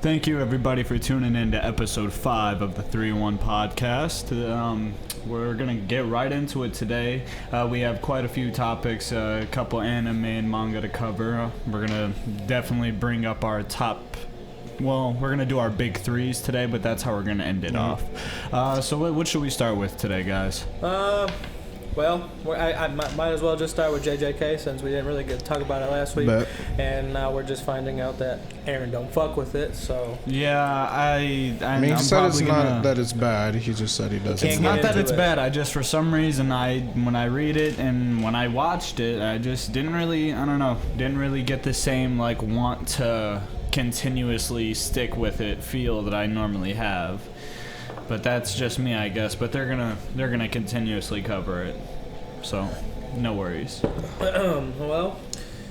Thank you, everybody, for tuning in to episode 5 of the 3-1 podcast. We're going to get right into it today. We have quite a few topics, a couple anime and manga to cover. We're going to definitely bring up our top... Well, we're going to do our big threes today, but that's how we're going to end it off. So what should we start with today, guys? Well, I might as well just start with JJK since we didn't really get to talk about it last week. And now we're just finding out that Aaron don't fuck with it, so... Yeah, I mean, he said it's not that it's bad. He just said he doesn't. It's not that it's bad. I just, for some reason, when I read it and when I watched it, I just didn't really, I don't know, didn't really get the same, like, want to continuously stick with it feel that I normally have. But that's just me, I guess. But they're gonna continuously cover it, so no worries. Well,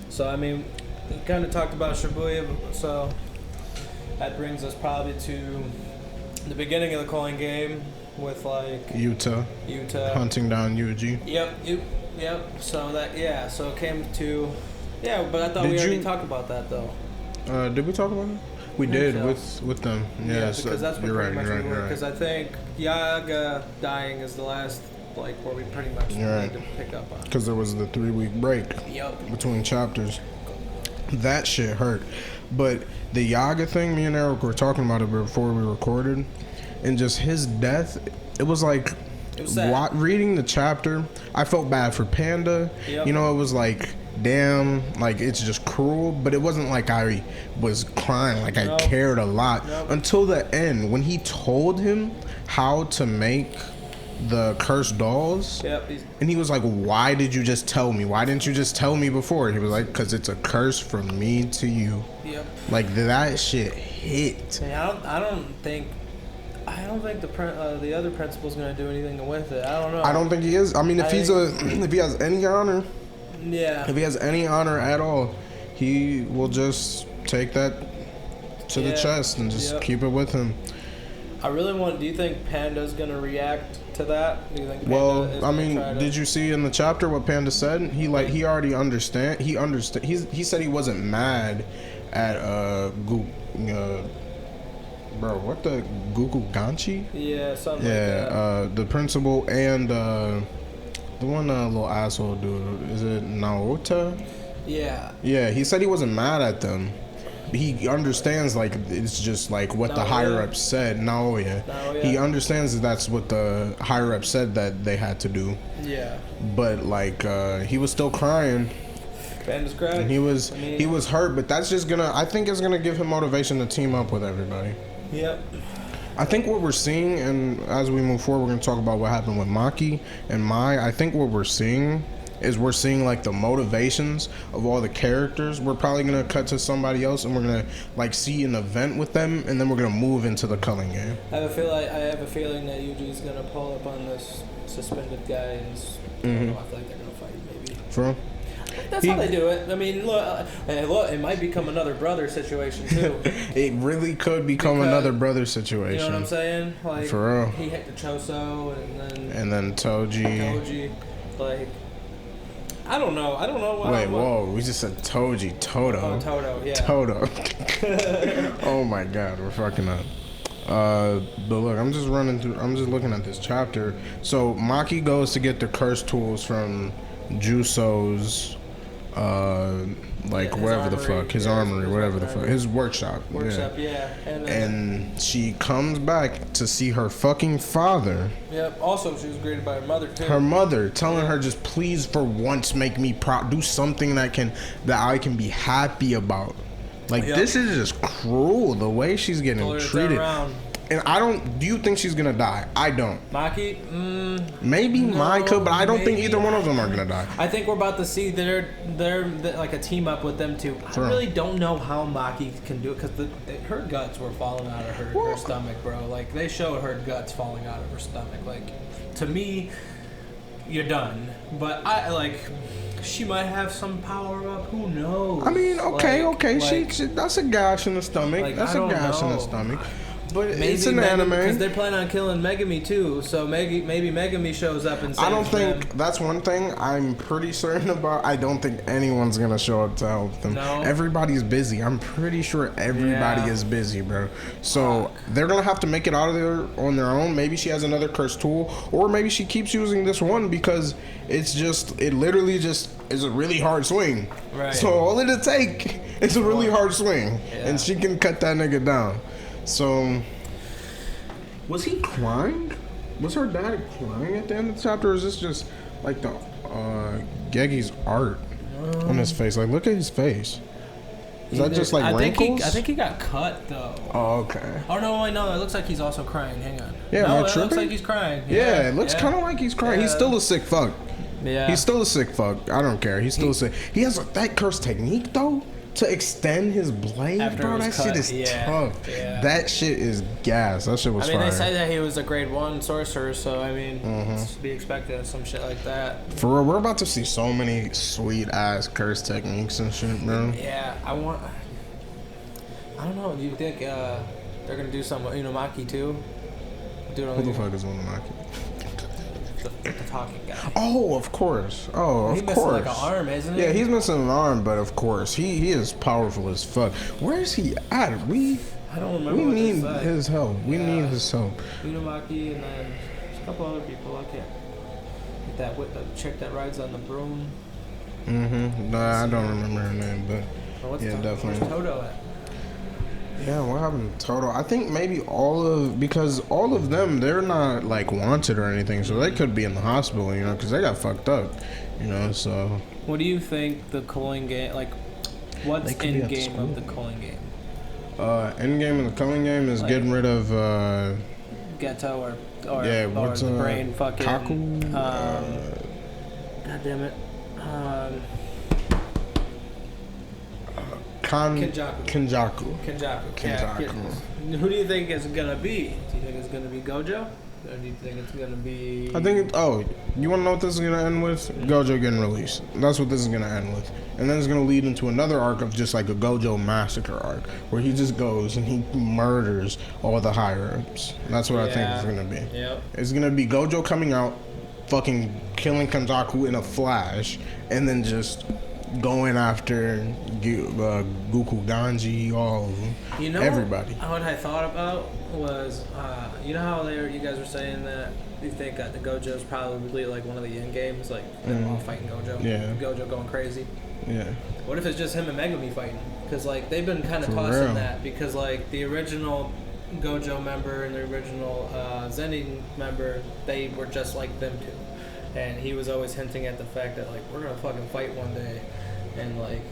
so I mean, we kind of talked about Shibuya, so that brings us probably to the beginning of the coin game with like Yuta hunting down Yuji. Yep. So it came to but I thought we already talked about that though. Did we talk about it? We did with them. Yeah, because that's what pretty much we were. Because I think Yaga dying is the last, like, where we pretty much need to pick up on. Because there was the 3-week break between chapters. That shit hurt. But the Yaga thing, me and Eric were talking about it before we recorded, and just his death, it was like, reading the chapter, I felt bad for Panda. Yep. You know, it was like, damn, like, it's just cruel, but it wasn't like I was crying, like I cared a lot until the end when he told him how to make the cursed dolls. And he was like, why did you just tell me? Why didn't you just tell me before? He was like, because it's a curse from me to you. Like, that shit hit. I don't think the other principal's gonna do anything with it. I don't know. I don't think he is. I mean, if he has any honor. Yeah. If he has any honor at all, he will just take that to the chest and just keep it with him. I really do you think Panda's going to react to that? Do you think Panda is I mean, did you see in the chapter what Panda said? He already understand. He said he wasn't mad at what the Guguganchi? Yeah, something like that. The principal and the one little asshole dude, is it Naota? Yeah. Yeah, he said he wasn't mad at them. He understands, like, it's just like what the higher up said. Naoya. He understands that's what the higher up said that they had to do. Yeah. But like, he was still crying. Panda's crying. And he was hurt, but that's just I think it's gonna give him motivation to team up with everybody. Yep. I think what we're seeing, and as we move forward, we're going to talk about what happened with Maki and Mai. I think what we're seeing is like the motivations of all the characters. We're probably going to cut to somebody else, and we're going to like see an event with them, and then we're going to move into the culling game. I have a feeling that Yuji's going to pull up on this suspended guy, and I feel like they're going to fight maybe. For real? That's how they do it. I mean, look, it might become another brother situation too. It really could become another brother situation. You know what I'm saying? Like, for real. He hit the Choso and then Toji. Like, I don't know. Whoa! We just said Toji. Toto. Oh, Toto. Yeah. Toto. Oh my God, we're fucking up. But look, I'm just looking at this chapter. So Maki goes to get the curse tools from Juso's wherever the fuck, his armory, whatever the fuck, his workshop. And she comes back to see her fucking father. Yep. Also, she was greeted by her mother too. Her mother telling her, just please for once make me proud, do something that I can be happy about. Like, this is just cruel the way she's getting treated. And do you think she's gonna die? I don't. Maki? Maybe Mai could, but I don't think either one of them are gonna die. I think we're about to see they're like a team up with them too. I really don't know how Maki can do it because her guts were falling out of her stomach, bro. Like, they showed her guts falling out of her stomach. Like, to me, you're done. But she might have some power up. Who knows? I mean, okay. She that's a gash in the stomach. That's a gash in the stomach. But it's an anime. Because they're planning on killing Megami too, so maybe Megami shows up and saves I don't think them. that's one thing I'm pretty certain about. I don't think anyone's gonna show up to help them. No. Everybody's busy. I'm pretty sure everybody is busy, bro. So they're gonna have to make it out of there on their own. Maybe she has another cursed tool, or maybe she keeps using this one because it literally just is a really hard swing. Right. So all it'll take is a really hard swing, and she can cut that nigga down. So, was he crying? Was her dad crying at the end of the chapter? Or is this just like the Gegi's art on his face? Like, look at his face. Is that just like wrinkles? I think he got cut though. Oh, okay. Oh no, wait, no. It looks like he's also crying. Hang on. Yeah, no, it looks like he's crying. Yeah, it looks kind of like he's crying. He's still a sick fuck. Yeah. He's still a sick fuck. I don't care. He's still sick. He has that curse technique though. To extend his blade, After bro, it was that cut, shit is tough. Yeah. That shit is gas. That shit was fire. They say that he was a grade 1 sorcerer, so I mean, it's to be expected some shit like that. For real, we're about to see so many sweet ass curse techniques and shit, bro. Yeah, I don't know. Do you think they're gonna do some Inumaki too? Who the fuck is Untitled? The talking guy. Oh, of course. Oh, of He's course. missing like an arm, isn't he? Yeah, he's missing an arm, but of course, he is powerful as fuck. Where is he at? I don't remember. We what need they say. his help. We need his help. Inumaki and then there's a couple other people. I can't. Like that chick that rides on the broom. Mm-hmm. Nah, I don't remember her name, but definitely. Where's Toto at? Yeah, what happened to Toto? I think maybe because all of them, they're not like wanted or anything, so they could be in the hospital, because they got fucked up, so. What do you think the culling game, like, what's in game of the culling game? End game of the culling game is getting rid of, Ghetto or what's the brain fucking. Kaku? God damn it. Kenjaku. Yeah. Who do you think it's gonna be? Do you think it's gonna be Gojo? Or do you think it's gonna be... I think you wanna know what this is gonna end with? Gojo getting released. That's what this is gonna end with. And then it's gonna lead into another arc of just like a Gojo massacre arc, where he just goes and he murders all the higher-ups. That's what I think it's gonna be. Yep. It's gonna be Gojo coming out, fucking killing Kenjaku in a flash, and then just going after Goku Ganji, all of them, everybody. What I thought about was, you know how you guys were saying that you think that the Gojo's probably like one of the end games, like them all fighting Gojo, Gojo going crazy. Yeah. What if it's just him and Megami fighting? Because like they've been kind of tossing that, because like the original Gojo member and the original Zenin member, they were just like them two. And he was always hinting at the fact that like we're gonna fucking fight one day, and like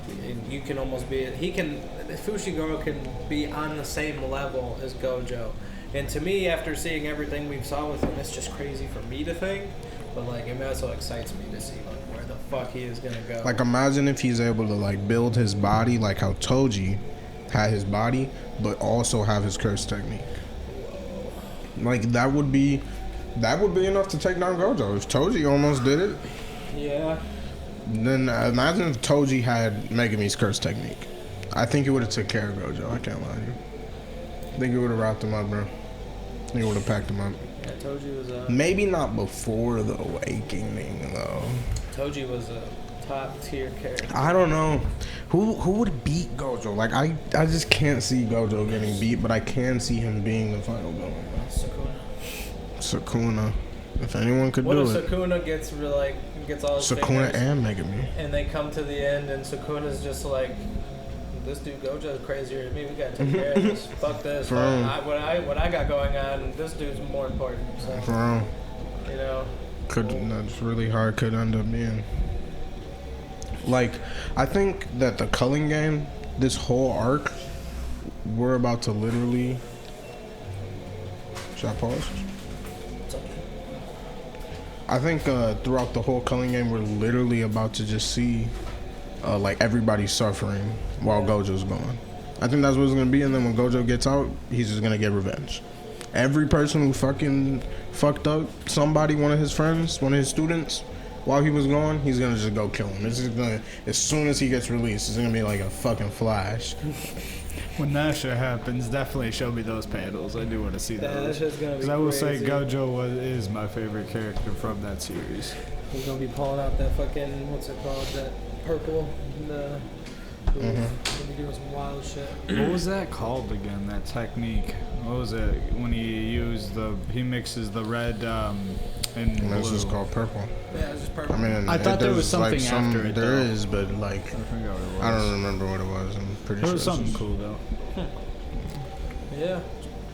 you can almost be Fushiguro can be on the same level as Gojo. And to me, after seeing everything we've saw with him, it's just crazy for me to think. But like it also excites me to see like where the fuck he is gonna go. Like imagine if he's able to like build his body like how Toji had his body, but also have his curse technique. Like that would be enough to take down Gojo. If Toji almost did it, then imagine if Toji had Megami's curse technique. I think it would have took care of Gojo. I can't lie to you. I think it would have wrapped him up, bro. I think it would have packed him up. Yeah, Toji was maybe not before the awakening though. Toji was a top tier character. I don't know who would beat Gojo. Like I just can't see Gojo getting beat, but I can see him being the final villain. Sukuna. If anyone could do it. What if Sukuna gets all his Sukuna fingers, and Megami. and they come to the end and Sukuna's just like, this dude Gojo's crazier than me, we gotta take care of this. Fuck this. What I got going on, this dude's more important. So, For real. That's really hard could end up being. Like, I think that the culling game, this whole arc, we're about to literally... Should I pause? I think throughout the whole culling game, we're literally about to just see like everybody suffering while Gojo's gone. I think that's what it's gonna be, and then when Gojo gets out, he's just gonna get revenge. Every person who fucking fucked up somebody, one of his friends, one of his students, while he was gone, he's gonna just go kill him. It's just gonna, as soon as he gets released, it's gonna be like a fucking flash. When that shit happens, definitely show me those panels. I do want to see Yeah, that those. shit's gonna be Because I will say crazy. Gojo is my favorite character from that series. He's gonna be pulling out that fucking, what's it called, that purple, gonna be doing some wild shit. What was that called again? That technique? What was it when he mixes the red and And that's blue? just called purple. Yeah, it's just purple. I mean, I thought there was there's, something after it, There though. is, but like, I forgot what it was. I don't remember what it was. I'm pretty It sure was it's something just- cool though. Yeah,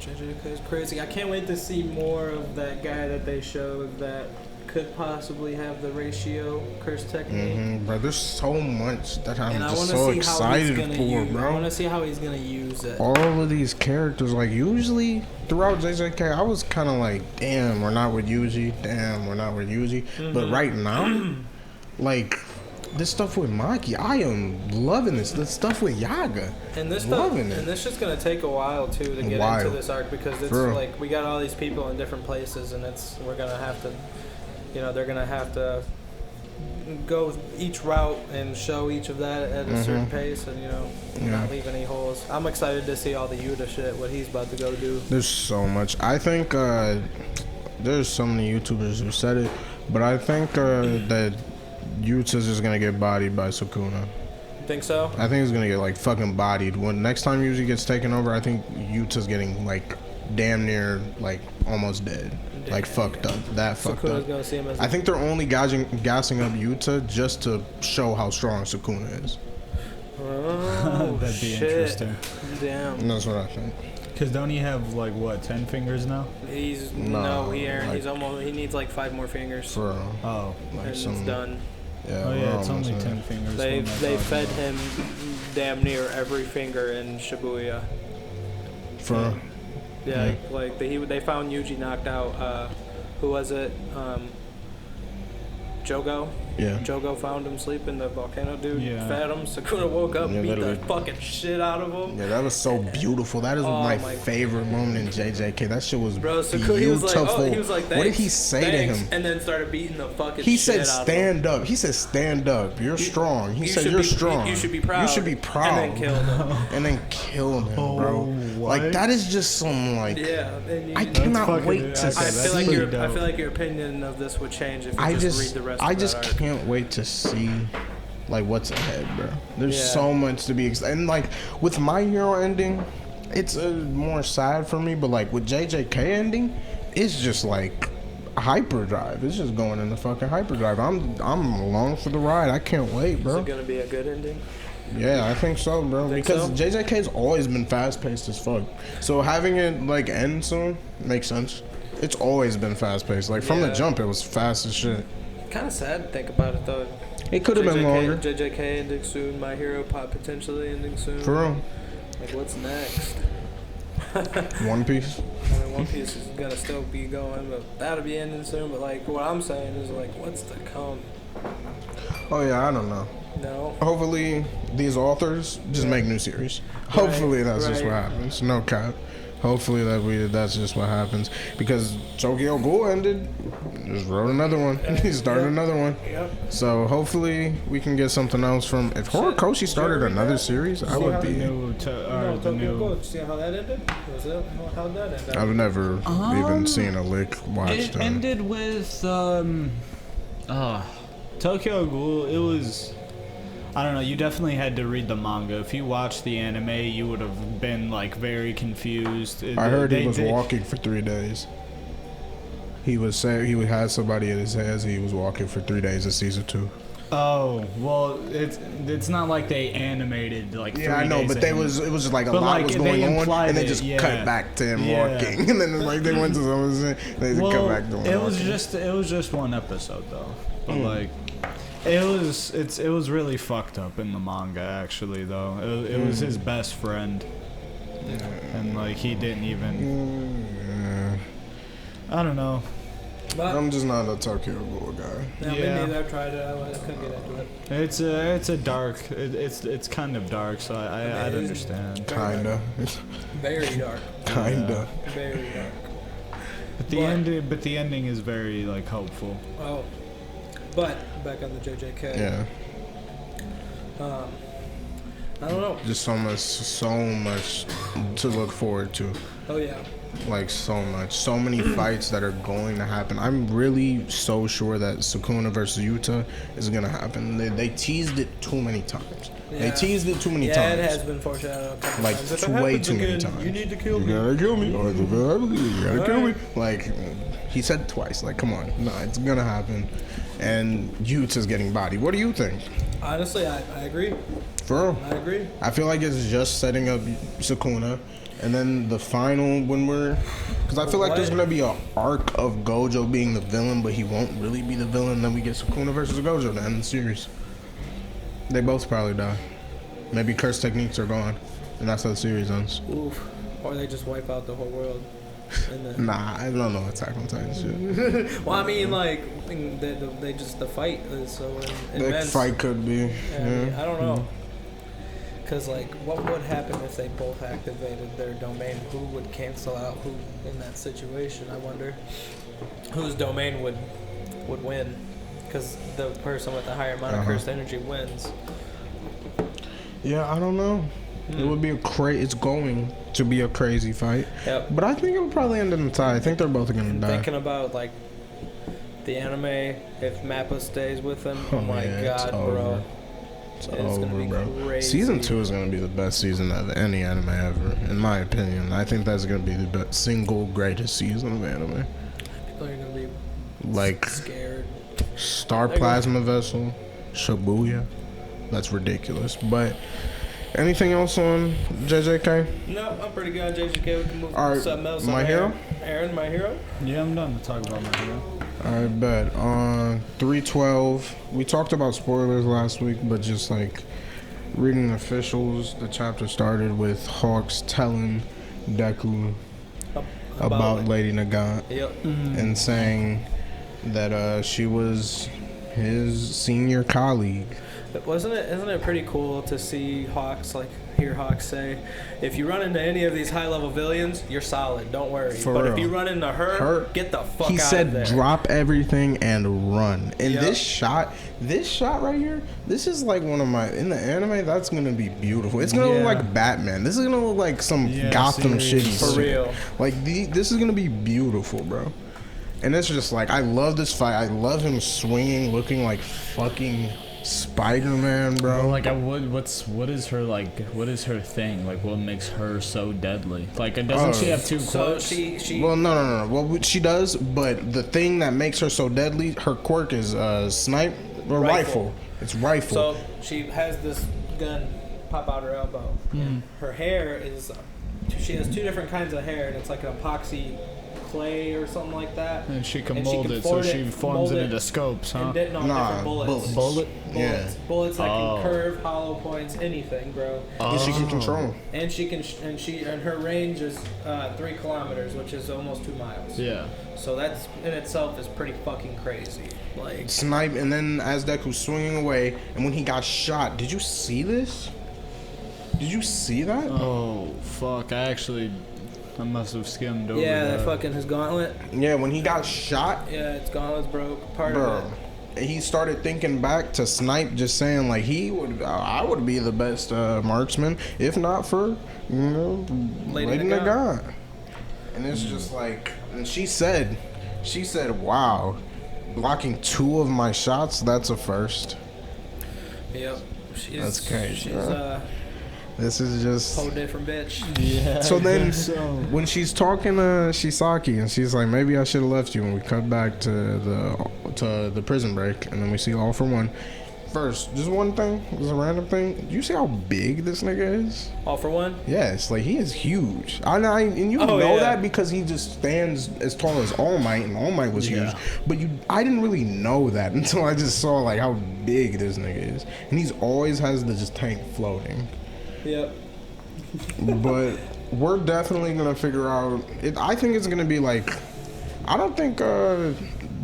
JJK is crazy. I can't wait to see more of that guy that they showed that could possibly have the ratio curse technique. Bro, there's so much that I'm And I just want to so see how he's excited gonna for, use. I bro. want to see how he's gonna use it. All of these characters, like usually throughout JJK, I was kind of like, damn, we're not with Yuji. Damn, we're not with Yuji. But right now, like this stuff with Maki, I am loving this. The stuff with Yaga, And this stuff, loving it. and this shit's gonna take a while too to get into this arc because it's For real. like we got all these people in different places, and we're gonna have to, they're gonna have to go each route and show each of that at a certain pace, and not leave any holes. I'm excited to see all the Yuta shit, what he's about to go do. There's so much. I think there's so many YouTubers who said it, but I think that Yuta's just gonna get bodied by Sukuna. You think so? I think he's gonna get like fucking bodied. When next time Yuji gets taken over, I think Yuta's getting like damn near like almost dead, like fucked up, that fucked Sukuna's up. gonna see him as I think they're only gassing up Yuta just to show how strong Sukuna is. Oh, That'd be shit. interesting. Damn. And that's what I think. Because don't he have like what 10 fingers now? He's No, he needs like 5 more fingers, For Oh, like and some, it's done. yeah. oh we're yeah, it's almost only there. 10 fingers. They what am I they talking fed about? him damn near every finger in Shibuya. For Yeah, like they found Yuji knocked out. Who was it? Jogo. yeah. Jogo found him sleeping. The volcano dude Yeah. fed him. Sakura woke up, Yeah, beat the literally. fucking shit out of him. Yeah, that was so beautiful. That is Oh my my- favorite moment in JJK. That shit was Bro, Sakura, he was beautiful. like, thanks. What did he say to thanks," him? And then started beating the fucking He shit said, out of him. "Stand up." He said, "Stand up. You're strong." He said, should "You're be- strong. You should be proud. You should be proud." And then killed him. And then kill him, bro. what? Like that is just some like. Yeah. And you, I cannot fucking- wait to okay, I that's feel like see. pretty I dope. feel like your opinion of this would change if you I just just, read the rest I of just that arc. can't wait to see, like, what's ahead, bro. There's Yeah. so much to be excited. And like with My Hero ending, it's more sad for me. But like with JJK ending, it's just like hyperdrive. It's just going in the fucking hyperdrive. I'm along for the ride. I can't wait, Is bro. it gonna be a good ending? Yeah, I think so, bro. Think Because so? JJK's always been fast paced as fuck. So having it like end soon makes sense. It's always been fast paced. Like from the Yeah. jump, it was fast as shit. Kind of sad to think about it though. It could have been longer. JJK ending soon. My Hero Pop potentially ending soon. For real. Like what's next? One Piece. I mean, One Piece is gonna still be going, but that'll be ending soon. But like, what I'm saying is like, what's to come? Oh yeah, I don't know. No. Hopefully these authors just make new series. Hopefully that's just what right. happens. No cap. Hopefully that's just what happens. Because Tokyo Ghoul ended, just wrote another one. He started another one. Yep. So hopefully we can get something else from. If Horikoshi started another series, I would The be. new, the new. See how that ended? Was it? How'd that end? I've never even seen a lick watched. It ended with Tokyo Ghoul. It was, I don't know. You definitely had to read the manga. If you watched the anime, you would have been like very confused. I heard he was walking for 3 days. He was saying he had somebody in his hands. He was walking for 3 days in season 2. Oh well, it's not like they animated like. Yeah, 3 I know, days but of him. it was just like a But, lot like, was they going on, implied and they it, just yeah. cut back to him Yeah. walking, and then like they went to someone, they just cut back to him. it was walking. just one episode though, but like. It was really fucked up in the manga actually though. It was his best friend, and like he didn't even. I don't know. But, I'm just not a Tokyo Ghoul guy. yeah, Yeah. me neither. I tried it. I couldn't get into it. It's a dark. It's kind of dark, so I'd understand. Kinda, Very dark. kinda. Very dark. But the ending is very like hopeful. Oh. But back on the JJK. Yeah. I don't know. Just so much to look forward to. Oh yeah. Like so much, so many fights that are going to happen. I'm really so sure that Sukuna versus Yuta is gonna happen. They teased it too many times. Yeah. They teased it too many times. Yeah, it has been foreshadowed a couple Like times. way too many times. You need to kill me. You gotta kill me. You gotta kill me. Like he said it twice. Like come on, no, it's gonna happen. And Yuta's getting bodied. What do you think? Honestly, I agree. For real? I agree. I feel like it's just setting up Sukuna. And then the final, because I feel like there's gonna be an arc of Gojo being the villain, but he won't really be the villain. Then we get Sukuna versus Gojo to end the series. They both probably die. Maybe curse techniques are gone, and that's how the series ends. Oof. Or they just wipe out the whole world. And then Nah, I don't know Attack on Titan shit. well, I mean, like they just the fight is so immense. The fight could be. I don't know. Because, like, what would happen if they both activated their domain? Who would cancel out who in that situation? I wonder whose domain would win. Because the person with the higher amount of cursed energy wins. Yeah, I don't know. It would be it's going to be a crazy fight. Yep. But I think it would probably end in a tie. I think they're both going to die. Thinking about, like, the anime, if Mappa stays with them, oh my god, bro. It's over, over, gonna be bro. crazy. Season 2 is going to be the best season of any anime ever, in my opinion. I think that's going to be the single greatest season of anime. People are going to be like scared. Star Plasma Vessel, Shibuya. That's ridiculous. But anything else on JJK? No, I'm pretty good on JJK. We can move All to right, something else. My Hero? Aaron, My Hero? Yeah, I'm done to talk about My Hero. I bet. On 312, we talked about spoilers last week, but just like reading the officials, the chapter started with Hawks telling Deku about Lady Nagant. Yep. And saying that she was his senior colleague. Isn't it pretty cool to see hear Hawks say, if you run into any of these high level villains, you're solid, don't worry. For but real. if you run into her, get the fuck he out said of there. drop everything and run. And Yep. this shot right here, this is like one of my, in the anime, that's gonna be beautiful. It's gonna look like Batman. This is gonna look like some Gotham shitty For real. Like this is gonna be beautiful, bro. And it's just like, I love this fight. I love him swinging, looking like fucking Spider-Man, bro. Like, what is her thing? Like, what makes her so deadly? Like, doesn't she have two quirks? She Well, no. Well, she does, but the thing that makes her so deadly, her quirk is snipe or rifle. It's rifle. So she has this gun pop out her elbow. And her hair is, she has two different kinds of hair, and it's like an epoxy clay or something like that. And she can mold it, so she forms it into scopes, huh? And different bullets. Bullet? Yeah. Bullets that can curve, hollow points, anything, bro. And she can control him. And her range is 3 kilometers, which is almost 2 miles. Yeah. So that's in itself is pretty fucking crazy. Like Snipe, and then as Deku's swinging away, and when he got shot, did you see this? Did you see that? Oh fuck! I must have skimmed over. yeah, that. that fucking his gauntlet. Yeah, when he got shot, Yeah, its gauntlets broke. Part bro. of it. He started thinking back to Snipe, just saying like I would be the best marksman if not for Lady Nagant. And it's just like, and she said, wow, blocking 2 of my shots, that's a first. Yep. That's crazy. She's This is just whole different bitch. Yeah. So then, when she's talking to Shisaki, and she's like, "Maybe I should have left you." And we cut back to the prison break, and then we see All for One. First, just one thing, just a random thing. Do you see how big this nigga is? All for One? Yes, like he is huge. And you know that because he just stands as tall as All Might, and All Might was huge. But I didn't really know that until I just saw like how big this nigga is, and he's always has the just tank floating. Yep. But we're definitely gonna figure out. I think it's gonna be like, I don't think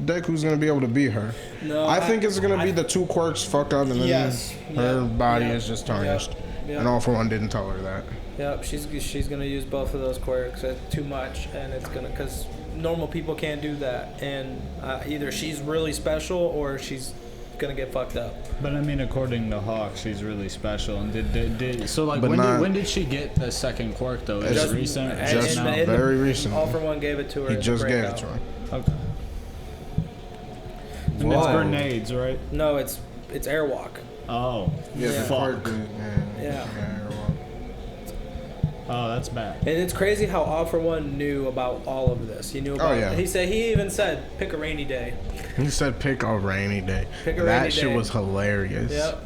Deku's gonna be able to beat her. No, I think it's gonna be the 2 quirks fuck up, and then her body is just tarnished. And All for One didn't tell her that. Yep, she's gonna use both of those quirks. It's too much, and it's gonna, because normal people can't do that, and either she's really special or she's gonna get fucked up. But I mean, according to Hawk, she's really special. And did so like But when did she get the second quirk though? Is it recent? Just now? Very recent. All For One gave it to her. He just gave it to her. Okay. And it's grenades, right? No, it's airwalk. Oh. Yeah. Fuck. Yeah. Oh, that's bad. And it's crazy how All For One knew about all of this. He knew about it. He even said, pick a rainy day. He said, pick a rainy day. That shit was hilarious. Yep.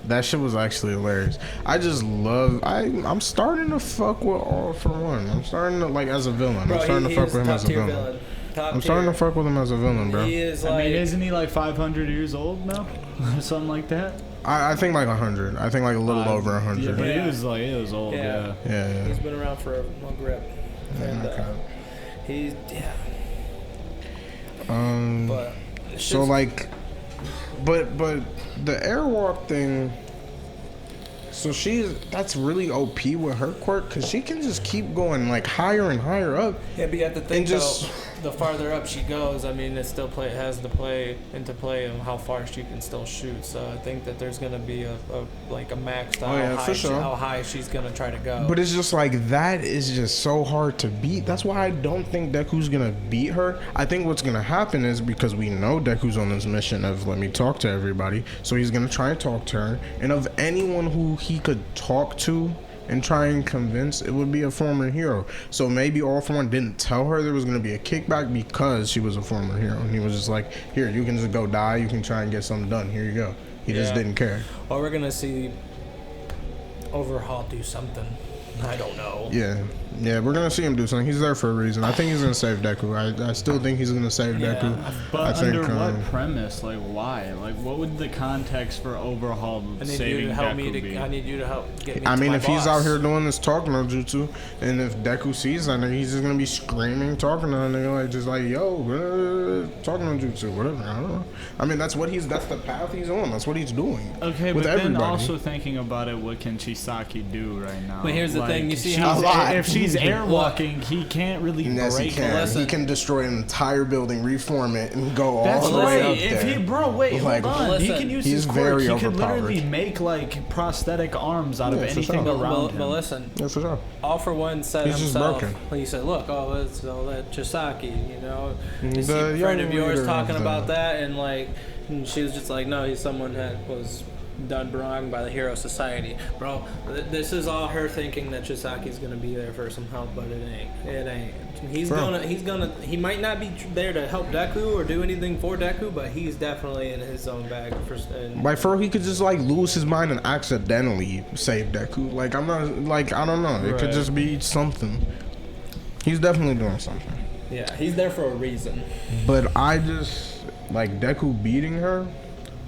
That shit was actually hilarious. I just love. I'm starting to fuck with All For One. I'm starting to like as a villain. Bro, I'm starting to fuck with him as a villain. I'm starting to fuck with him as a villain, bro. He is like. I mean, isn't he like 500 years old now, or something like that? I think like 100. I think like a little over 100. Yeah, but he was old. Yeah. He's been around for a grip. And he's But so like, but the airwalk thing. So that's really OP with her quirk because she can just keep going like higher and higher up. Yeah, but you have to think though, the farther up she goes, I mean, it has to play into play of how far she can still shoot. So I think that there's gonna be a max to how high she's gonna try to go. But it's just like that is just so hard to beat. That's why I don't think Deku's gonna beat her. I think what's gonna happen is because we know Deku's on this mission of let me talk to everybody, so he's gonna try and talk to her, and of anyone who he could talk to and try and convince, it would be a former hero. So maybe All For One didn't tell her there was going to be a kickback because she was a former hero, and he was just like, here, you can just go die, you can try and get something done, here you go. He just didn't care. Or we're gonna see Overhaul do something. I don't know. Yeah, we're gonna see him do something. He's there for a reason. I think he's gonna save Deku. I still think he's gonna save Deku. But under what premise? Like, why? Like, what would the context for Overhaul saving Deku be? I need you to help get me. I mean, if he's out here doing this talk no jutsu, and if Deku sees that, he's just gonna be screaming, talking to that nigga, like just like, yo, talking no jutsu, whatever. I don't know. I mean, that's the path he's on. That's what he's doing. Okay, but then also thinking about it, what can Chisaki do right now? But here's the thing: you see how if she's airwalking, he can't really break. He can destroy an entire building, reform it, and go all the way up there. Hold on. He can use his quirk. He can literally make like prosthetic arms out of anything around him. But listen, for sure. All For One said himself. He said, "Look, it's all that Chisaki, you know." You see a friend of yours talking about that, and like, she was just like, "No, he's someone that was done wrong by the Hero Society." Bro, this is all her thinking that Chisaki's gonna be there for some help, but it ain't. He might not be there to help Deku or do anything for Deku, but he's definitely in his own bag. He could just like lose his mind and accidentally save Deku. Like, I'm not, like, I don't know. It could just be something. He's definitely doing something. Yeah, he's there for a reason. But I just, like, Deku beating her.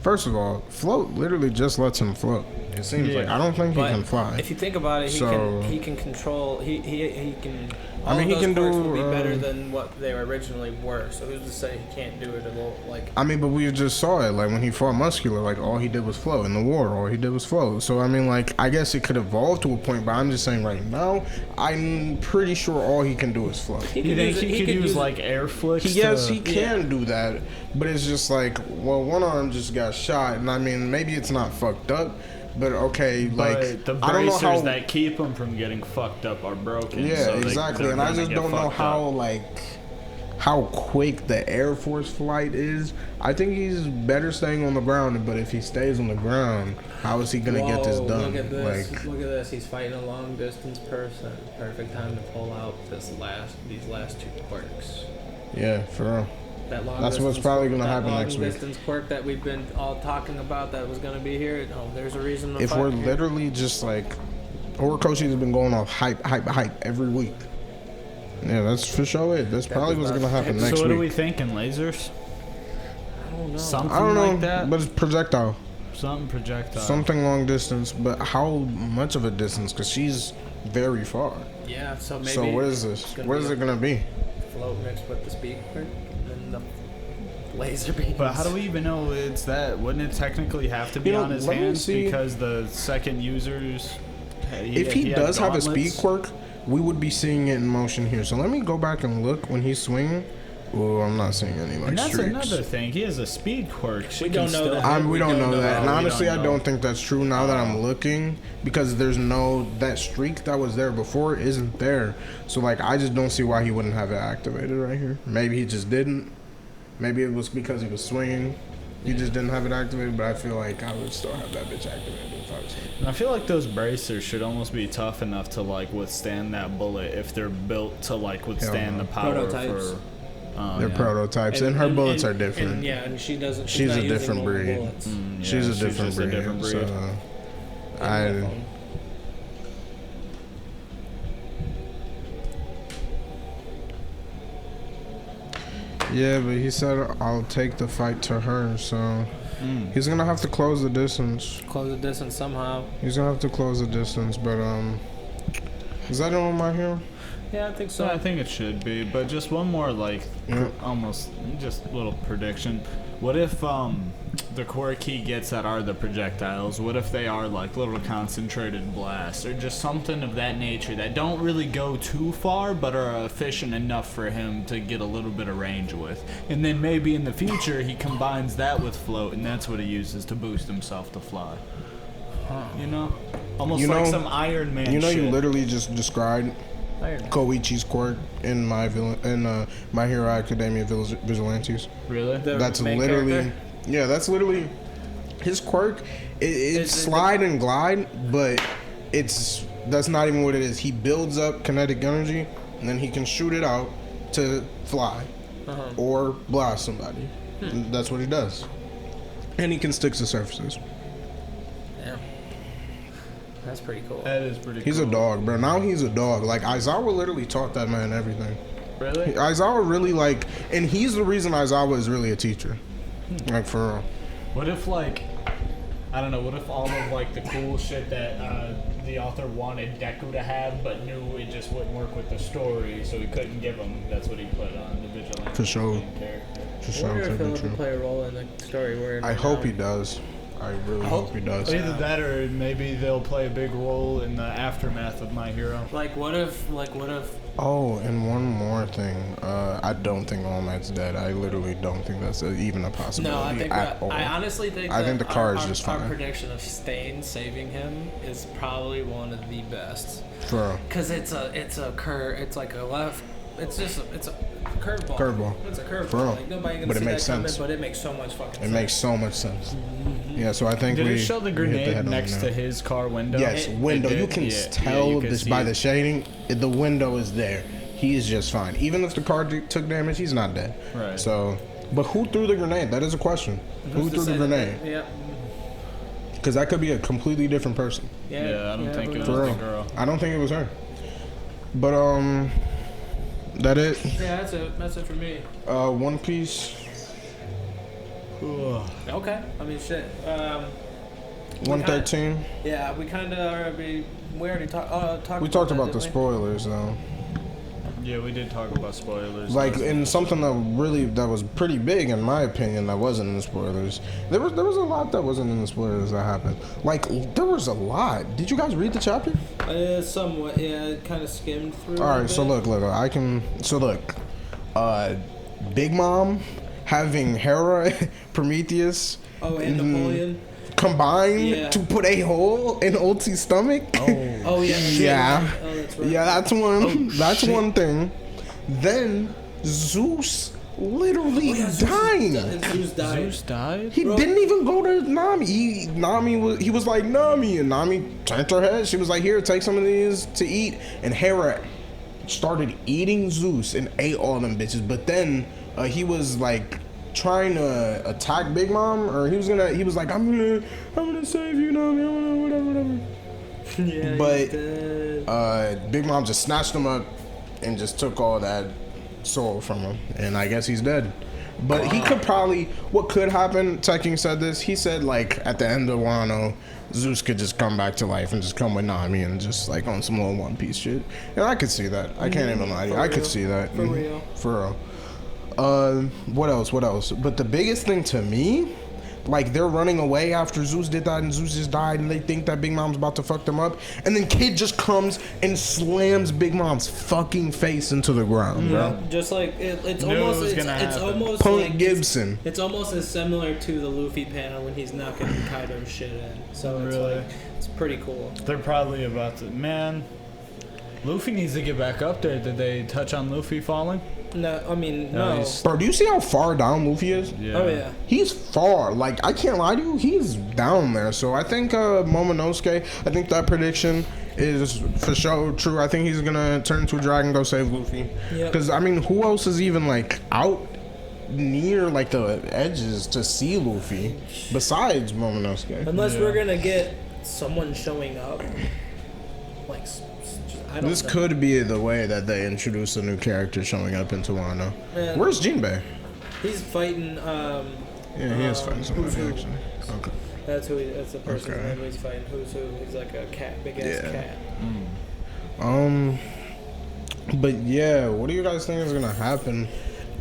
First of all, float literally just lets him float. It seems like I don't think he can fly. If you think about it, he can control. He can. I mean, he can do. Will be better than what they originally were. So who's to say he can't do it? Like. I mean, but we just saw it. Like when he fought Muscular, like all he did was float in the war. All he did was float. So I mean, like I guess it could evolve to a point. But I'm just saying right now, I'm pretty sure all he can do is float. You think he could use like air flicks? Yes, he can do that. But it's just like, well, one arm just got shot, and I mean, maybe it's not fucked up. But okay, like the bracers that keep him from getting fucked up are broken. Yeah, so exactly. And I just don't know how quick the Air Force flight is. I think he's better staying on the ground. But if he stays on the ground, how is he gonna get this done? Look at this. Look at this. He's fighting a long distance person. Perfect time to pull out these last two quirks. Yeah, for real. That's what's probably going to happen next week. That long distance quirk that we've been all talking about that was going to be here. Oh, there's a reason to if we're literally just like, Horikoshi has been going off hype every week. Yeah, that's for sure it. That's probably what's going to happen next week. So what are we thinking? Lasers? I don't know. Something like that? But it's projectile. Something long distance, but how much of a distance? Because she's very far. Yeah, so maybe. So what is this? What is it going to be? Float mixed with the speed quirk. The laser beams. But how do we even know it's that? Wouldn't it technically have to be on his hands because the second users? If he does have a speed quirk, we would be seeing it in motion here. So let me go back and look when he's swinging. Well, I'm not seeing any like And that's streaks. another thing. He has a speed quirk. We don't know that. We don't know that. And we honestly, don't I know. don't think that's true now that I'm looking, because there's that streak that was there before isn't there. So like, I just don't see why he wouldn't have it activated right here. Maybe he just didn't. Maybe it was because he was swinging. He just didn't have it activated, but I feel like I would still have that bitch activated if I was him. I feel like those bracers should almost be tough enough to like withstand that bullet if they're built to like withstand the power Prototypes. for. They're prototypes, and her bullets are different. And she doesn't. She's not a using different normal breed. bullets. Yeah, She's a different just a different breed. So, I. Yeah, but he said I'll take the fight to her, so he's gonna have to close the distance. Close the distance somehow. He's gonna have to close the distance, but is that all my hero? Yeah, I think so. So I think it should be, but just one more like Yeah. almost just a little prediction. What if the quirk he gets that are the projectiles, what if they are like little concentrated blasts or just something of that nature that don't really go too far but are efficient enough for him to get a little bit of range with? And then maybe in the future he combines that with float and that's what he uses to boost himself to fly. You know? Almost like some Iron Man shit. You literally just described Koichi's quirk in My Hero Academia Vigilantes. Really? That's literally, yeah, that's literally his quirk. It's slide and glide, but that's not even what it is. He builds up kinetic energy, and then he can shoot it out to fly or blast somebody. And that's what he does, and he can stick to surfaces. Yeah. That's pretty cool. That is pretty cool. He's a dog, bro. Now he's a dog. Like, Aizawa literally taught that man everything. Really? Aizawa really, like, and he's the reason Aizawa is really a teacher. Like, for real. What if, like, I don't know, what if all of, like, the cool shit that the author wanted Deku to have, but knew it just wouldn't work with the story, so he couldn't give him, that's what he put on the Vigilante. For sure. Character. For I sure. wonder if Could he'll be ever true. play a role in the story. Where I hope he does. I really hope he does. Either that or maybe they'll play a big role in the aftermath of My Hero. Like, what if? Oh, and one more thing. I don't think All Might's dead. I literally don't think that's even a possibility No, I think at all. I honestly think. I that think the car is just Our fine. prediction of Stain saving him is probably one of the best. For real. Cause it's a curve. It's like a left. It's a curveball. Curveball. It's a curveball. For real. Like nobody gonna But it see makes that coming, sense. but it makes so much fucking sense. It makes so much sense. Yeah, so I think Did we it show the we hit grenade head on next now. to his car window? Yes, It window. did? You can Yeah, tell you can this see by it. the shading. The window is there. He is just fine. Even if the car took damage, he's not dead. Right. So, but who threw the grenade? That is a question. Who Who's to threw the say that grenade? Yeah. Because that could be a completely different person. Yeah, I don't think who it knows? was For the real. girl. I don't think it was her. But that it. Yeah, that's it for me. One Piece. Okay. I mean, shit. 113. Yeah, we kind of already. We already talked. We talked about that, the didn't we? spoilers though. Yeah, we did talk about spoilers. Like, in something that was pretty big in my opinion that wasn't in the spoilers. There was a lot that wasn't in the spoilers that happened. Like, there was a lot. Did you guys read the chapter? Somewhat. Yeah, kind of skimmed through. All right, so look, Big Mom having Hera, Prometheus, Oh, and Napoleon. combined to put a hole in Ulti's stomach. Oh yeah. Yeah. Oh, that's right. Yeah, that's one. That's one thing. Then Zeus literally dying. Zeus died. Zeus died? He didn't even go to Nami. He was like Nami, and Nami turned her head. She was like, "Here, take some of these to eat." And Hera started eating Zeus and ate all them bitches. But then he was like trying to attack Big Mom, or he was like, I'm gonna save you, Nami. I'm gonna whatever. Yeah, But Big Mom just snatched him up and just took all that soul from him, and I guess he's dead. But he could probably, what could happen, Tekken said this, he said like at the end of Wano, Zeus could just come back to life and just come with Nami and just like on some little One Piece shit. And I could see that. I can't even lie to you. I could see that. For real. For real. What else? But the biggest thing to me Like, they're running away after Zeus did that and Zeus just died, and they think that Big Mom's about to fuck them up. And then Kid just comes and slams Big Mom's fucking face into the ground, bro. Just like, it's Knew almost, it was it's almost Punk like Gibson. It's almost as similar to the Luffy panel when he's knocking Kaido's shit in. So it's Really? like, it's pretty cool. They're probably about to. Man, Luffy needs to get back up there. Did they touch on Luffy falling? No, I mean, No, no. he's- Bro, do you see how far down Luffy is? Yeah. Oh, yeah. He's far. Like, I can't lie to you. He's down there. So I think Momonosuke, I think that prediction is for sure true. I think he's going to turn into a dragon, go save Luffy. Yep. Because, I mean, who else is even, like, out near, like, the edges to see Luffy besides Momonosuke? Unless Yeah. we're gonna get someone showing up. Like, I don't This know. could be the way that they introduce a new character showing up into Wano. Man. Where's Jinbei? He's fighting, Yeah, he is fighting somebody, Who's Who. actually. Okay. That's the person's Okay. name he's fighting. Who's Who. He's like a cat, big ass Yeah. cat. But yeah, what do you guys think is gonna happen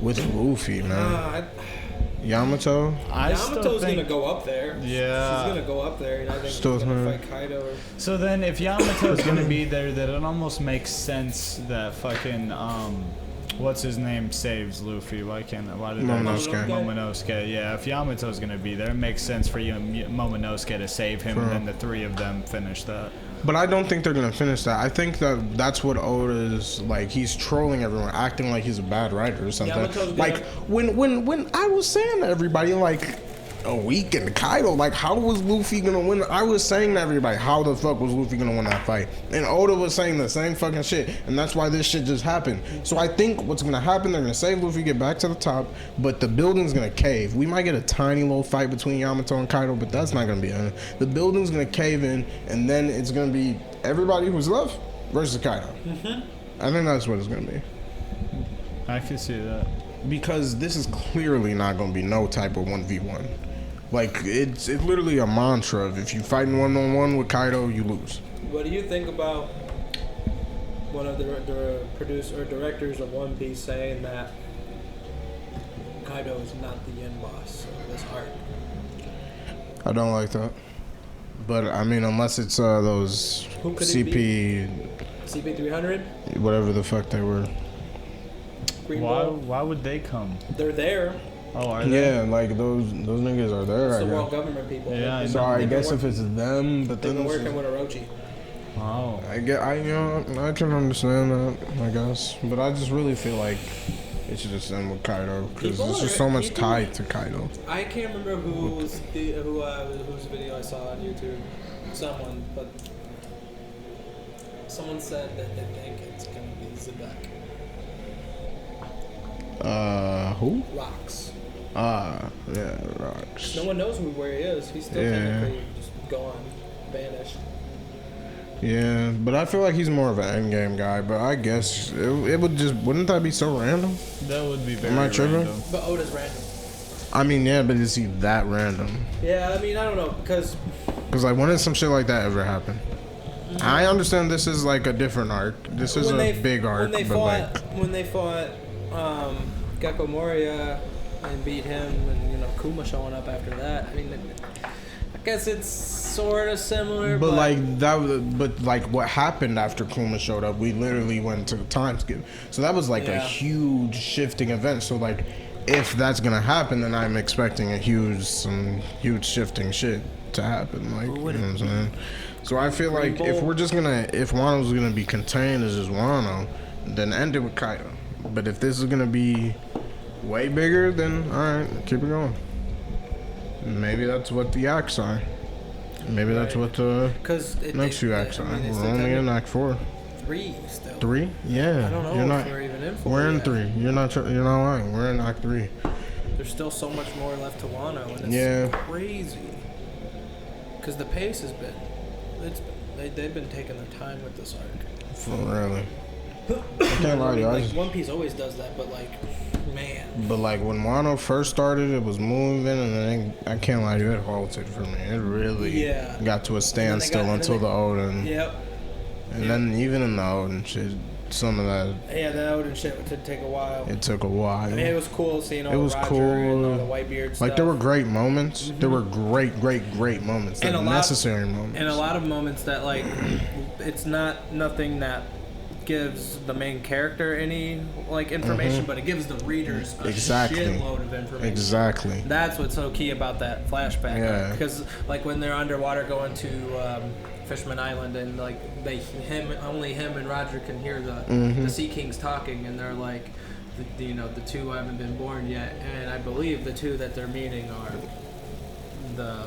with Luffy, man? Yamato? I still Yamato's think. gonna go up there. Yeah. She's gonna go up there, and I think Still she's gonna gonna- fight Kaido. Or, So then, if Yamato's gonna be there, then it almost makes sense that fucking what's his name saves Luffy. Why did Momonosuke. Momonosuke? Yeah, if Yamato's gonna be there, it makes sense for you Momonosuke to save him, and then the three of them finish that. But I don't think they're gonna finish that. I think that that's what Oda's like. He's trolling everyone, acting like he's a bad writer or something. Yamato's Like when I was saying to everybody like a week in Kaido, like how was Luffy gonna win? I was saying to everybody, how the fuck was Luffy gonna win that fight? And Oda was saying the same fucking shit, and that's why this shit just happened. So I think what's gonna happen, they're gonna save Luffy, get back to the top, but the building's gonna cave. We might get a tiny little fight between Yamato and Kaido, but that's not gonna be it. The building's gonna cave in, and then it's gonna be everybody who's left versus Kaido. I think that's what it's gonna be. I can see that. Because this is clearly not going to be no type of 1v1. Like, it's literally a mantra of if you fighting one-on-one with Kaido, you lose. what do you think about one of the directors of One Piece saying that Kaido is not the end boss of this arc? I don't like that. But, I mean, unless it's those Who could it CP, CP300, whatever the fuck they were. Green Why? Bull, Why would they come? they're there. Oh, are they? Yeah, like, those niggas are there, It's I the world guess. government people. Yeah, I They've So been- I they've been guess if work- it's them, but they've then been this working is- with Orochi. Oh. I can understand that, I guess. But I just really feel like it should just end with Kaido because People there's just are- so much people- tied to Kaido. I can't remember whose video I saw on YouTube. Someone said that they think it's gonna be Zebek. Who? Rocks. Yeah, Rocks. No one knows where he is. He's still Yeah. technically just gone, vanished. Yeah, but I feel like he's more of an endgame guy. But I guess it would just wouldn't that be so random? That would be very Am I tripping? random. But Oda's random. I mean, yeah, but is he that random? Yeah, I mean, I don't know, because Because like, when did some shit like that ever happen? I understand this is like a different arc. This is a big arc, when they fought Gecko Moria and beat him, and Kuma showing up after that. I mean, I guess it's sort of similar, but like that. But like, what happened after Kuma showed up? We literally went to the time skip. So that was like a Yeah. huge shifting event. So like, if that's gonna happen, then I'm expecting some huge shifting shit to happen. Like, you know what I'm saying? So I feel like if Wano's gonna be contained as just Wano, then end it with Kaido. But if this is gonna be way bigger, then alright, keep it going. Maybe that's what the acts are. Maybe that's what the next few acts are. We're only in Act 4. 3 still. 3? Yeah. I don't know You're if not, we're even in 4 we're in yet. 3. You're not lying. We're in Act 3. There's still so much more left to Wano, and it's Yeah. crazy. Because the pace has been, they've been taking their time with this arc. For really. I can't lie to you. I Like just, One Piece always does that, but like, man. but like when Wano first started, it was moving, and then I can't lie to you, it halted for me. It really got to a standstill until the Oden. Yep. And then even in the Oden shit, some of that. Yeah, the Odin shit would take a while. It took a while. I mean, it was cool seeing all It was Roger cool. and all the Whitebeard stuff. Like, there were great moments. There were great moments. And Necessary moments. And a lot of moments that, like, it's nothing that gives the main character any, like, information, but it gives the readers a shitload of information. Exactly. That's what's so key about that flashback. Yeah. Because, like, when they're underwater going to Fishman Island, and, like, only him and Roger can hear the Sea Kings talking, and they're like, the two haven't been born yet, and I believe the two that they're meeting are the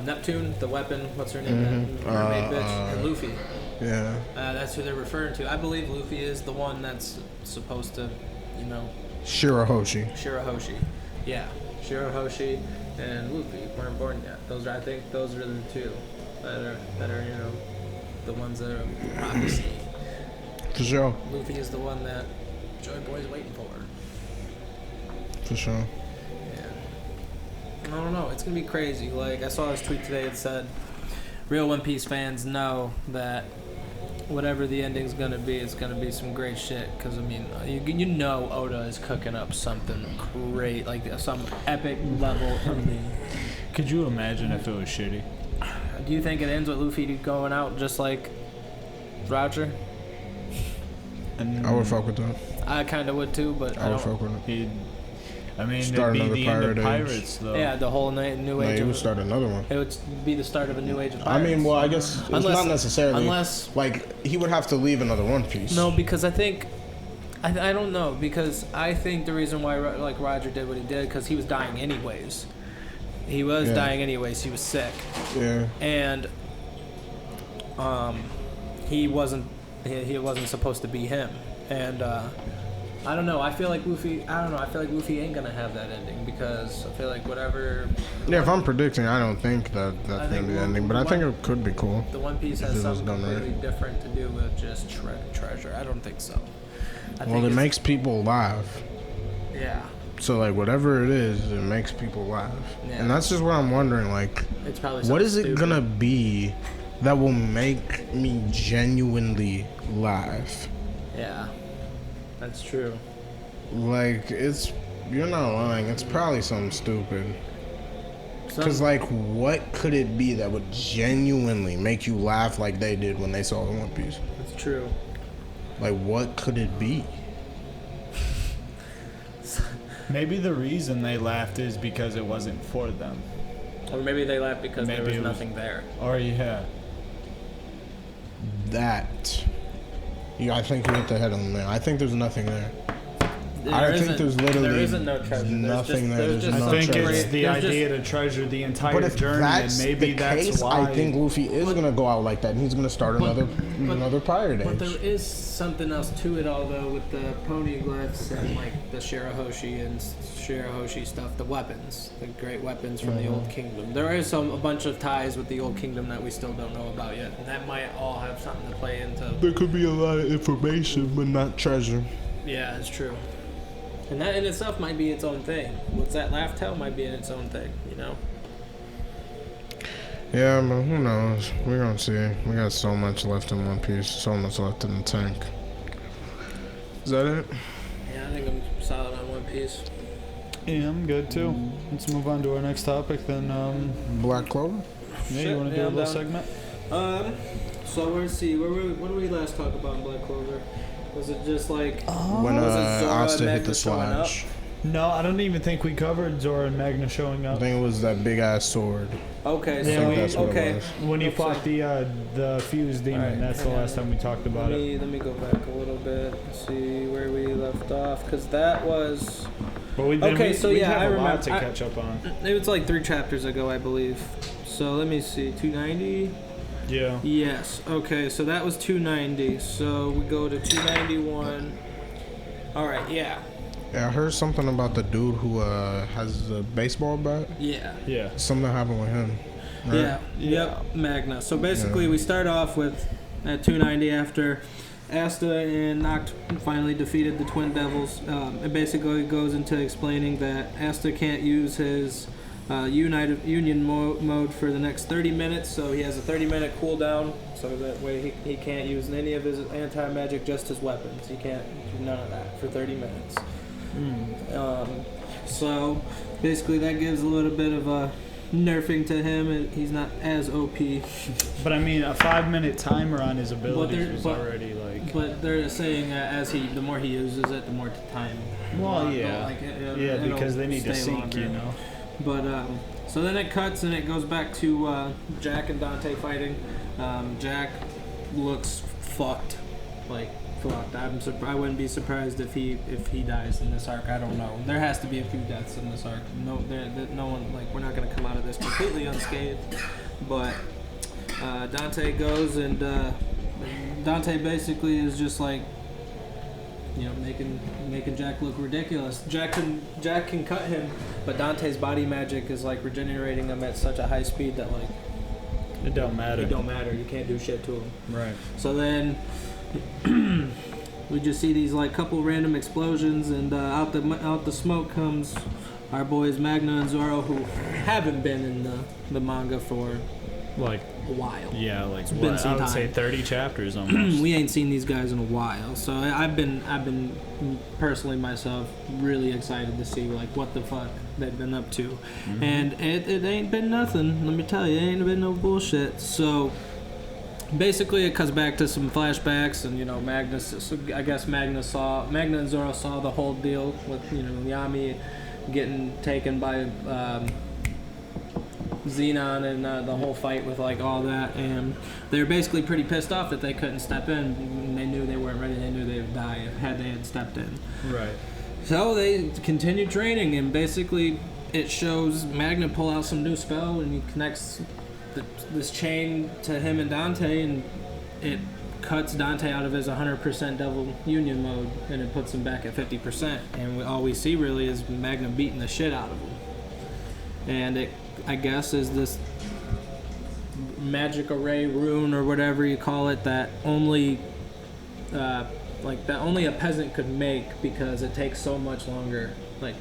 Neptune, the weapon, what's her name, that mermaid bitch, and Luffy. Yeah. That's who they're referring to. I believe Luffy is the one that's supposed to, Shirahoshi. Yeah, Shirahoshi and Luffy weren't born yet. I think those are the two that are the ones that are prophecy. For sure. Luffy is the one that Joy Boy's waiting for. For sure. I don't know. It's going to be crazy. Like, I saw this tweet today. It said, real One Piece fans know that whatever the ending's going to be, it's going to be some great shit. Because, I mean, Oda is cooking up something great. Like, some epic level ending. Could you imagine if it was shitty? Do you think it ends with Luffy going out just like Roger? I would fuck with that. I kind of would too, but I would fuck with it. It'd be the end of Pirates, though. Yeah, the whole new age. He would start another one. It would be the start of a new age of Pirates. I mean, well, I guess it's not necessarily. Unless, like, he would have to leave another One Piece. No, because I think, I don't know, because I think the reason why, like, Roger did what he did, because he was dying anyways. He was dying anyways. He was sick. Yeah. And, he wasn't supposed to be him, and I don't know. I feel like Luffy ain't gonna have that ending, because I feel like whatever. Yeah, if I'm predicting, I don't think that's gonna be the ending, but I think it could be cool. The One Piece has something completely different to do with just treasure. I don't think so. Well, it makes people laugh. Yeah. So, like, whatever it is, it makes people laugh. Yeah. And that's just what I'm wondering, like, it's probably what is it stupid. gonna be that will make me genuinely laugh? Yeah, that's true. Like, you're not lying, it's probably something stupid. Because, like, what could it be that would genuinely make you laugh like they did when they saw the One Piece? That's true. Like, what could it be? Maybe the reason they laughed is because it wasn't for them. Or maybe they laughed because there was nothing there. Or, yeah. That. Yeah, I think you hit the head on the nail. I think there's nothing there. There isn't no treasure. Nothing there. I think it's the idea to treasure the entire journey, and maybe that's why. I think Luffy is gonna go out like that, and he's gonna start another pirate age. But there is something else to it, all though, with the poneglyphs and like the Shirahoshi stuff, the weapons, the great weapons from the Old Kingdom. There is a bunch of ties with the Old Kingdom that we still don't know about yet, and that might all have something to play into. There could be a lot of information, but not treasure. Yeah, it's true. And that in itself might be its own thing. What's that laugh tell might be in its own thing, Yeah, but who knows? We're gonna see. We got so much left in One Piece, so much left in the tank. Is that it? Yeah, I think I'm solid on One Piece. Yeah, I'm good too. Let's move on to our next topic then. Black Clover? Yeah, you want to do a little segment? So let's see. What did we last talk about in Black Clover? Was it just like when Asta hit the slash? No, I don't even think we covered Zora and Magna showing up. I think it was that big ass sword. Okay, yeah, so when you fought the fused demon, that's the last time we talked about it. Let me go back a little bit and see where we left off, because that was. But we have a lot to catch up on. It was like 3 chapters ago, I believe. So let me see, 290. Yeah. Yes. Okay, so that was 290. So we go to 291. All right. Yeah. Yeah, I heard something about the dude who has a baseball bat. Yeah. Yeah. Something happened with him. Right? Yeah. Yep. Magna. So basically, we start off with at 290 after Asta and Noct finally defeated the Twin Devils. It basically goes into explaining that Asta can't use his Union mode for the next 30 minutes, so he has a 30-minute cooldown, so that way he can't use any of his anti-magic, just his weapons. He can't do none of that for 30 minutes. So basically that gives a little bit of a nerfing to him. He's not as OP. But I mean, a 5-minute timer on his abilities was already like... But they're saying the more he uses it, the more time. Well, yeah. Because they need to sync, longer. you know. But, so then it cuts and it goes back to Jack and Dante fighting. Jack looks fucked. Like, fucked. I wouldn't be surprised if he dies in this arc. I don't know. There has to be a few deaths in this arc. No one, like, we're not going to come out of this completely unscathed. But Dante goes and Dante basically is just like, you know, making Jack look ridiculous. Jack can cut him, but Dante's body magic is like regenerating him at such a high speed that like it don't matter. It don't matter. You can't do shit to him. Right. So then we just see these like couple random explosions, and out the smoke comes our boys Magna and Zoro, who haven't been in the manga for like a while. Yeah, like it's been some I would time. say 30 chapters almost. We ain't seen these guys in a while, so I've been personally myself really excited to see like what the fuck they've been up to, and it ain't been nothing. Let me tell you, it ain't been no bullshit. So basically, it cuts back to some flashbacks, and you know, I guess Magna and Zoro saw the whole deal with, you know, Yami getting taken by Xenon and the whole fight with like all that, and they were basically pretty pissed off that they couldn't step in. And they knew they weren't ready. They knew they would die had they had stepped in. Right. So they continued training, and basically it shows Magna pull out some new spell, and he connects this chain to him and Dante, and it cuts Dante out of his 100% Devil Union mode, and it puts him back at 50%. And all we see really is Magna beating the shit out of him. And it, I guess, is this magic array rune or whatever you call it that only a peasant could make, because it takes so much longer. Like,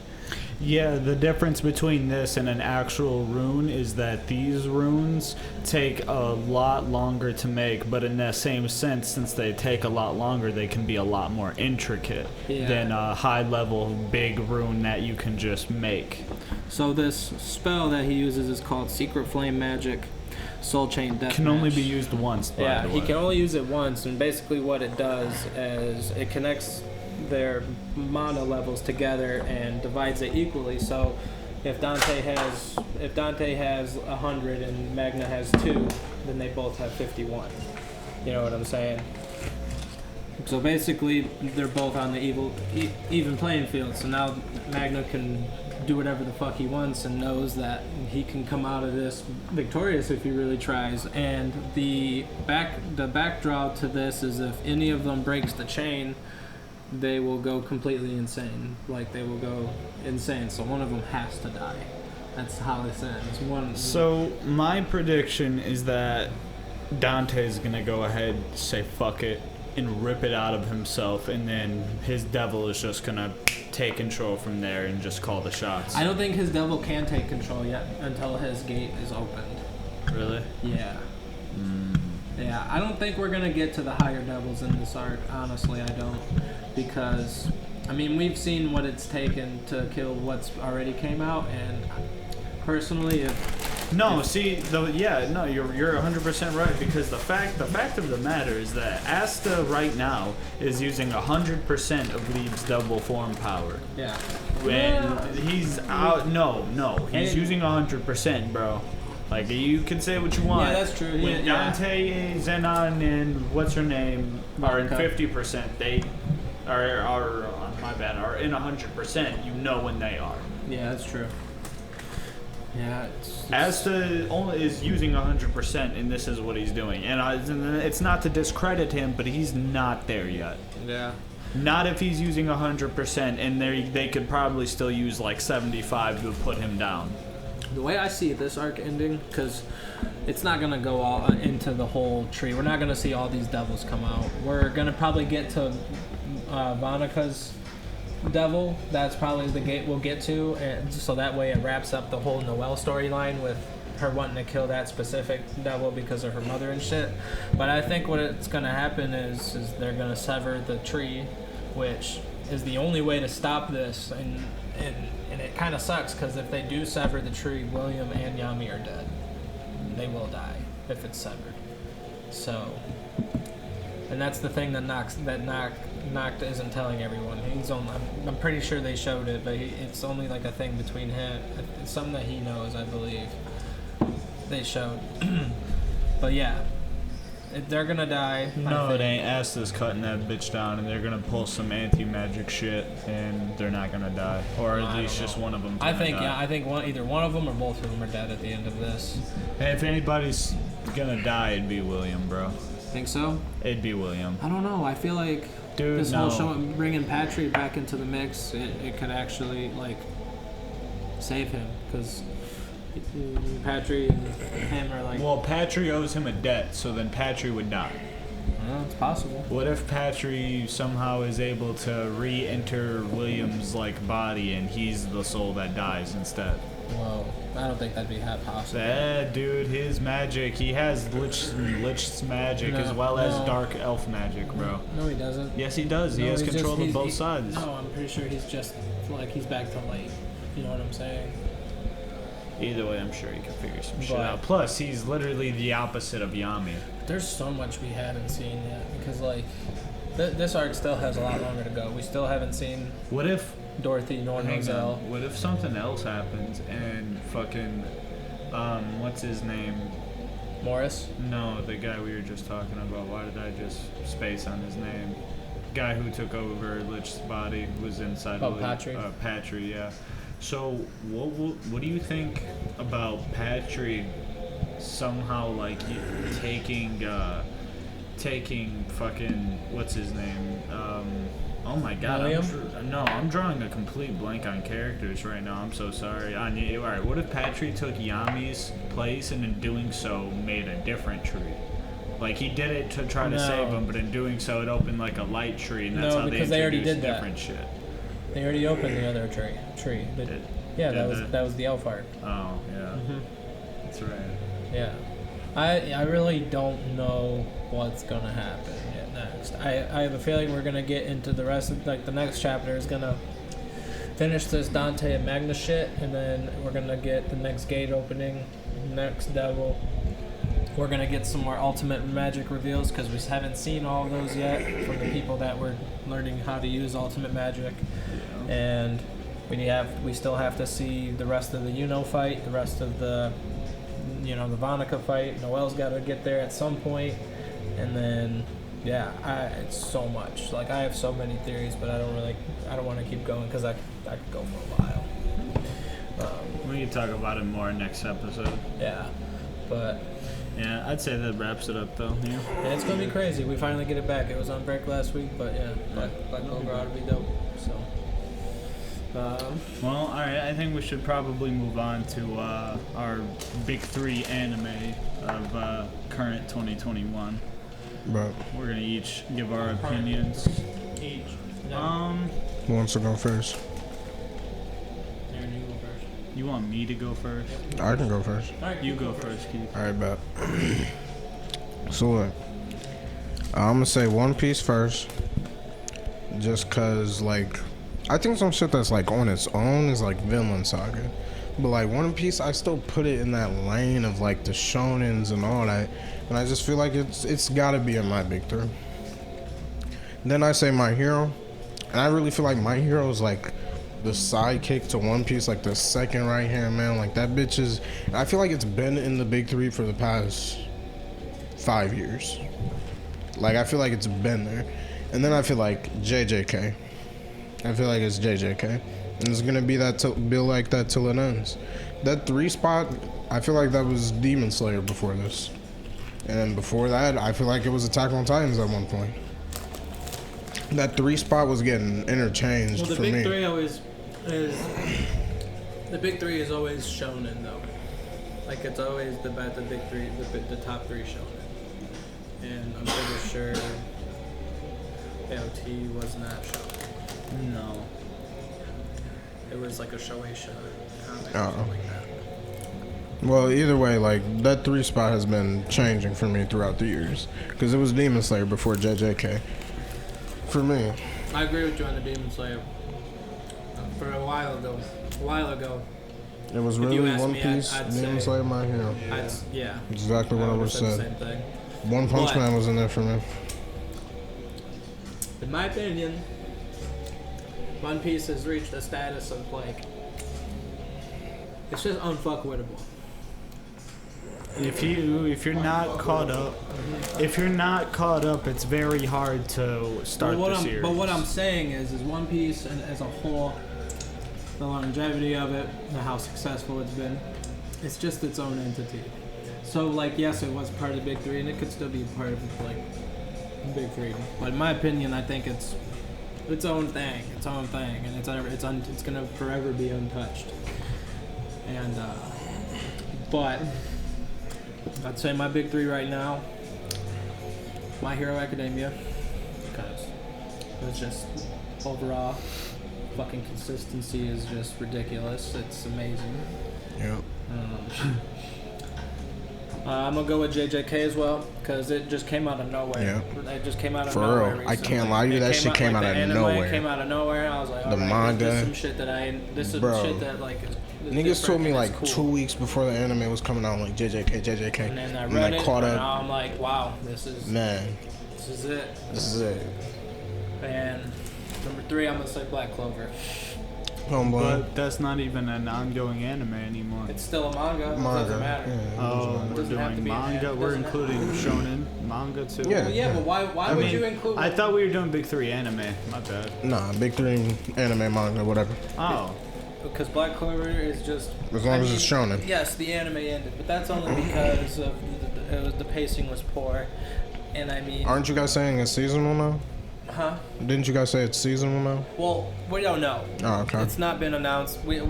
yeah, the difference between this and an actual rune is that these runes take a lot longer to make, but in that same sense, since they take a lot longer, they can be a lot more intricate than a high-level big rune that you can just make. So this spell that he uses is called Secret Flame Magic Soul Chain Deathmatch. Can only be used once, by the way. He can only use it once, and basically what it does is it connects their mana levels together and divides it equally. So if Dante has 100 and Magna has 2, then they both have 51. You know what I'm saying? So basically they're both on the even playing field. So now Magna can do whatever the fuck he wants and knows that he can come out of this victorious if he really tries. And the backdraw to this is if any of them breaks the chain, they will go completely insane. Like, they will go insane. So one of them has to die. That's how this ends. So my prediction is that Dante's gonna go ahead, say fuck it, and rip it out of himself, and then his devil is just gonna take control from there and just call the shots. I don't think his devil can take control yet until his gate is opened. Really? Yeah. Yeah, I don't think we're gonna get to the higher devils in this arc. Honestly, I don't. Because, I mean, we've seen what it's taken to kill what's already came out, and personally, you're 100% right, because the fact of the matter is that Asta right now is using 100% of Leeb's double form power. Yeah. When he's out, he's using 100%, bro. Like, you can say what you want. Yeah, that's true. When Dante, Zenon, and what's her name are in 50%, they are in 100%. You know when they are. Yeah, that's true. Yeah, Asta only is using 100%, and this is what he's doing. And it's not to discredit him, but he's not there yet. Yeah. Not if he's using 100%, and they could probably still use like 75 to put him down. The way I see this arc ending, because it's not going to go all into the whole tree. We're not going to see all these devils come out. We're going to probably get to Vanaka's devil. That's probably the gate we'll get to, and so that way it wraps up the whole Noelle storyline with her wanting to kill that specific devil because of her mother and shit. But I think what it's gonna happen is they're gonna sever the tree, which is the only way to stop this, and it kind of sucks because if they do sever the tree, William and Yami are dead. They will die if it's severed. So, and that's the thing that Noct isn't telling everyone. I'm pretty sure they showed it, but it's only like a thing between him. It's something that he knows, I believe. They showed. But yeah, they're gonna die. No, it ain't. Asta's cutting that bitch down, and they're gonna pull some anti-magic shit, and they're not gonna die, or at least just one of them. I think either one of them or both of them are dead at the end of this. Hey, if anybody's gonna die, it'd be William, bro. Think so? It'd be William. I don't know. I feel like this whole show, bringing Patry back into the mix, it could actually like save him, because Patry and him are like. Well, Patry owes him a debt, so then Patry would die. Well, it's possible. What if Patry somehow is able to re-enter William's like body, and he's the soul that dies instead? Well, I don't think that'd be possible. That dude, his magic, he has Lich's magic as well as dark elf magic, bro. No, he doesn't. Yes, he does. He has control of both sides. No, I'm pretty sure he's just like he's back to light. You know what I'm saying? Either way, I'm sure he can figure some shit out. Plus, he's literally the opposite of Yami. There's so much we haven't seen yet because like this arc still has a lot longer to go. We still haven't seen. What if Dorothy nor Noelle? What if something else happens and fucking what's his name? Morris? No, the guy we were just talking about. Why did I just space on his name? Guy who took over Lich's body was inside of Patry. Patry, yeah. So what do you think about Patry somehow like taking fucking what's his name? Oh my god! I'm drawing a complete blank on characters right now. I'm so sorry. All right, what if Patry took Yami's place and in doing so made a different tree? Like he did it to try to save him, but in doing so it opened like a light tree, and that's how they introduced different shit. They already opened the other tree. That was the elf art. Oh yeah, that's right. Yeah, I really don't know what's gonna happen next. I have a feeling we're gonna get into the rest of like the next chapter is gonna finish this Dante and Magnus shit, and then we're gonna get the next gate opening, next devil. We're gonna get some more ultimate magic reveals because we haven't seen all of those yet from the people that were learning how to use ultimate magic, and we still have to see the rest of the fight, the rest of the the Vanica fight. Noelle's got to get there at some point, and then it's so much. Like I have so many theories, but I don't want to keep going because I could go for a while. We can talk about it more next episode. Yeah, but. Yeah, I'd say that wraps it up though. Yeah, it's gonna be crazy. We finally get it back. It was on break last week, but Black Clover ought to be dope. So. Well, all right. I think we should probably move on to our big three anime of current 2021. But we're gonna each give our opinions. Who wants to go first? You want me to go first? I can go first. Alright, you go first, Keith. Alright, bet. So look, I'm gonna say One Piece first, just cause like I think some shit that's like on its own is like Vinland Saga, but like One Piece I still put it in that lane of like the shonens and all that, and I just feel like it's gotta be in my big three. Then I say My Hero, and I really feel like My Hero is like the sidekick to One Piece, like the second right hand man. Like that bitch is. I feel like it's been in the big three for the past 5 years. Like I feel like it's been there, and then I feel like JJK. I feel like it's JJK, and it's gonna be that build like that till it ends. That 3 spot, I feel like that was Demon Slayer before this, and then before that, I feel like it was Attack on Titans at one point. That 3 spot was getting interchanged for me. The big three is always shonen though. Like it's always the big three, the top 3 shonen. And I'm pretty sure AOT was not shonen. No. it was like a Shoei comic or Oh. something like that. Well, either way, like, that 3 spot has been changing for me throughout the years. Because it was Demon Slayer before JJK. For me. I agree with you on the Demon Slayer. For a while ago, It was If you really asked One me, Piece, I'd Demon say- Slayer, My Hero. yeah. Exactly what I would have said the said. same thing. One Punch But- Man was in there for me. In my opinion, One Piece has reached a status of like, it's just unfuckwittable. If you're not caught up, it's very hard to start the series. But what I'm saying is One Piece and as a whole, the longevity of it, and how successful it's been, it's just its own entity. So like, yes, it was part of the Big Three, and it could still be part of like the Big Three. But in my opinion, I think it's its own thing, and it's gonna forever be untouched. And but I'd say my Big Three right now, My Hero Academia, because it's just overall fucking consistency is just ridiculous. It's amazing. Yeah. I'm gonna go with JJK as well because it just came out of nowhere. Yeah. It just came out of For nowhere. real. I recently. can't lie to you, that shit came out the of anime nowhere. Came out of nowhere. And I was like, The alright, manga. This is some shit that this is Bro. shit that like. Is Niggas different told me and like it's cool. 2 weeks before the anime was coming out, like JJK. And then I read it, caught and up. now I'm like, wow, this is Man, it. this is it. And number 3, I'm gonna say Black Clover. Homeboy. But that's not even an ongoing anime anymore. It's still a manga. It Manga. doesn't matter. Yeah. Oh, It we're doesn't have to doing be an manga. anime. We're Doesn't have- including shonen manga too. Yeah. Well, yeah, but why would you include? I thought we were doing Big Three anime. My bad. Nah, Big Three, anime, manga, whatever. Oh, Because Black Clover is just. As long as it's shonen. Yes, the anime ended, but that's only because of the pacing was poor, and I mean. Aren't you guys saying it's seasonal now? Huh? Didn't you guys say it's seasonal now? Well, we don't know. Oh, okay. It's not been announced. We'll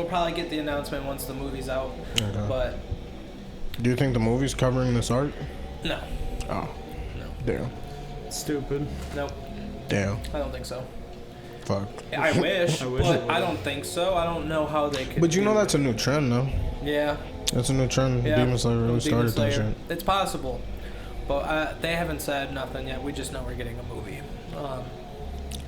probably get the announcement once the movie's out. Okay. But Do you think the movie's covering this arc? no, Oh, no, damn. stupid. nope. Damn. I don't think so. Fuck. I wish, I wish but it would. I don't think so. I don't know how they could. But you know do that's a new trend, though. Yeah. That's a new trend. Yeah. Demon Slayer really Demon started that Slayer. shit. It's possible, but they haven't said nothing yet. We just know we're getting a movie.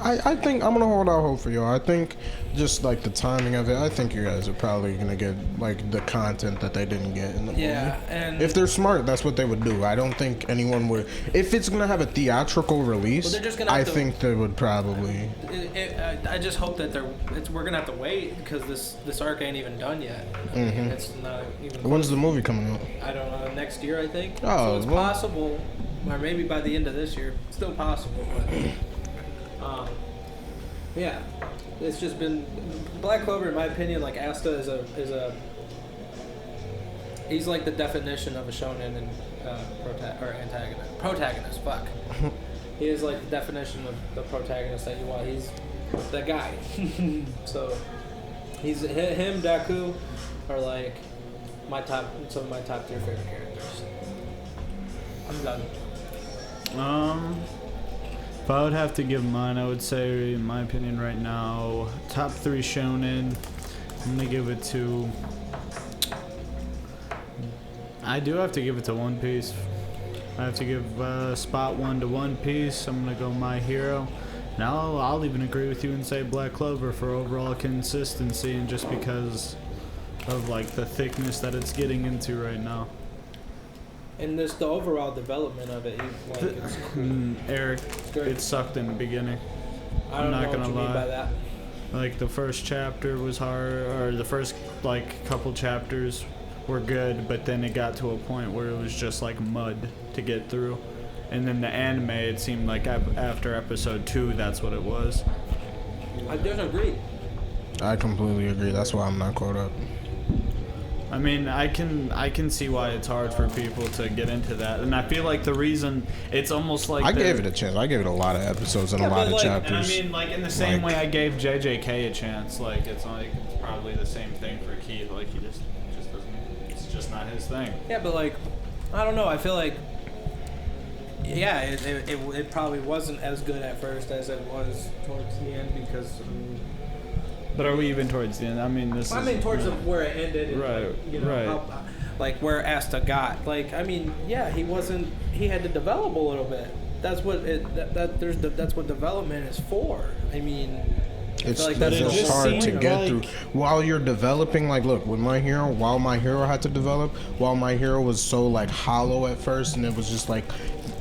I think I'm gonna hold out hope for y'all. I think just like the timing of it, I think you guys are probably gonna get like the content that they didn't get in the Yeah, movie. and If they're smart, that's what they would do. I don't think anyone would. If it's gonna have a theatrical release, Well, they're just gonna I have to- think they would probably. I just hope that we're gonna have to wait because this arc ain't even done yet. Mhm. It's not even. When's the movie coming out? I don't know. Next year, I think. Oh, so it's well. possible, or maybe by the end of this year. Still possible, but yeah, it's just been Black Clover, in my opinion. Like Asta is a he's like the definition of a shonen and antagonist. Protagonist. Fuck. He is like the definition of the protagonist that you want. He's that guy. So he's him. Deku are like some of my top 3 favorite characters. I'm done. If I would have to give mine, I would say, in my opinion, right now, top 3 shonen. I'm gonna give it to. I do have to give it to One Piece. I have to give spot 1 to One Piece. I'm gonna go My Hero. Now I'll even agree with you and say Black Clover for overall consistency and just because of like the thickness that it's getting into right now. And the overall development of it, it's cool. Eric, Good. it sucked in the beginning. I don't I'm not know what gonna you mean lie. by that. Like the first chapter was hard, or the first like couple chapters were good, but then it got to a point where it was just like mud to get through. And then the anime, it seemed like after episode 2, that's what it was. I disagree. I completely agree. That's why I'm not caught up. I mean, I can see why it's hard for people to get into that, and I feel like the reason it's almost like I gave it a chance. I gave it a lot of episodes and a lot of And chapters. I mean, like in the same Like- way I gave JJK a chance, like it's probably the same thing for Keith. Like he just doesn't. It's just not his thing. Yeah, but like, I don't know. I feel like, yeah, it probably wasn't as good at first as it was towards the end because But are we even towards the end? I mean, towards where it ended. And, right. Like, you know, right. how, like where Asta got. Like, I mean, yeah, he had to develop a little bit. That's what that's what development is for. I mean, It's like just hard to get through while you're developing. Like, look, with My Hero, while My Hero had to develop, while My Hero was so like hollow at first, and it was just like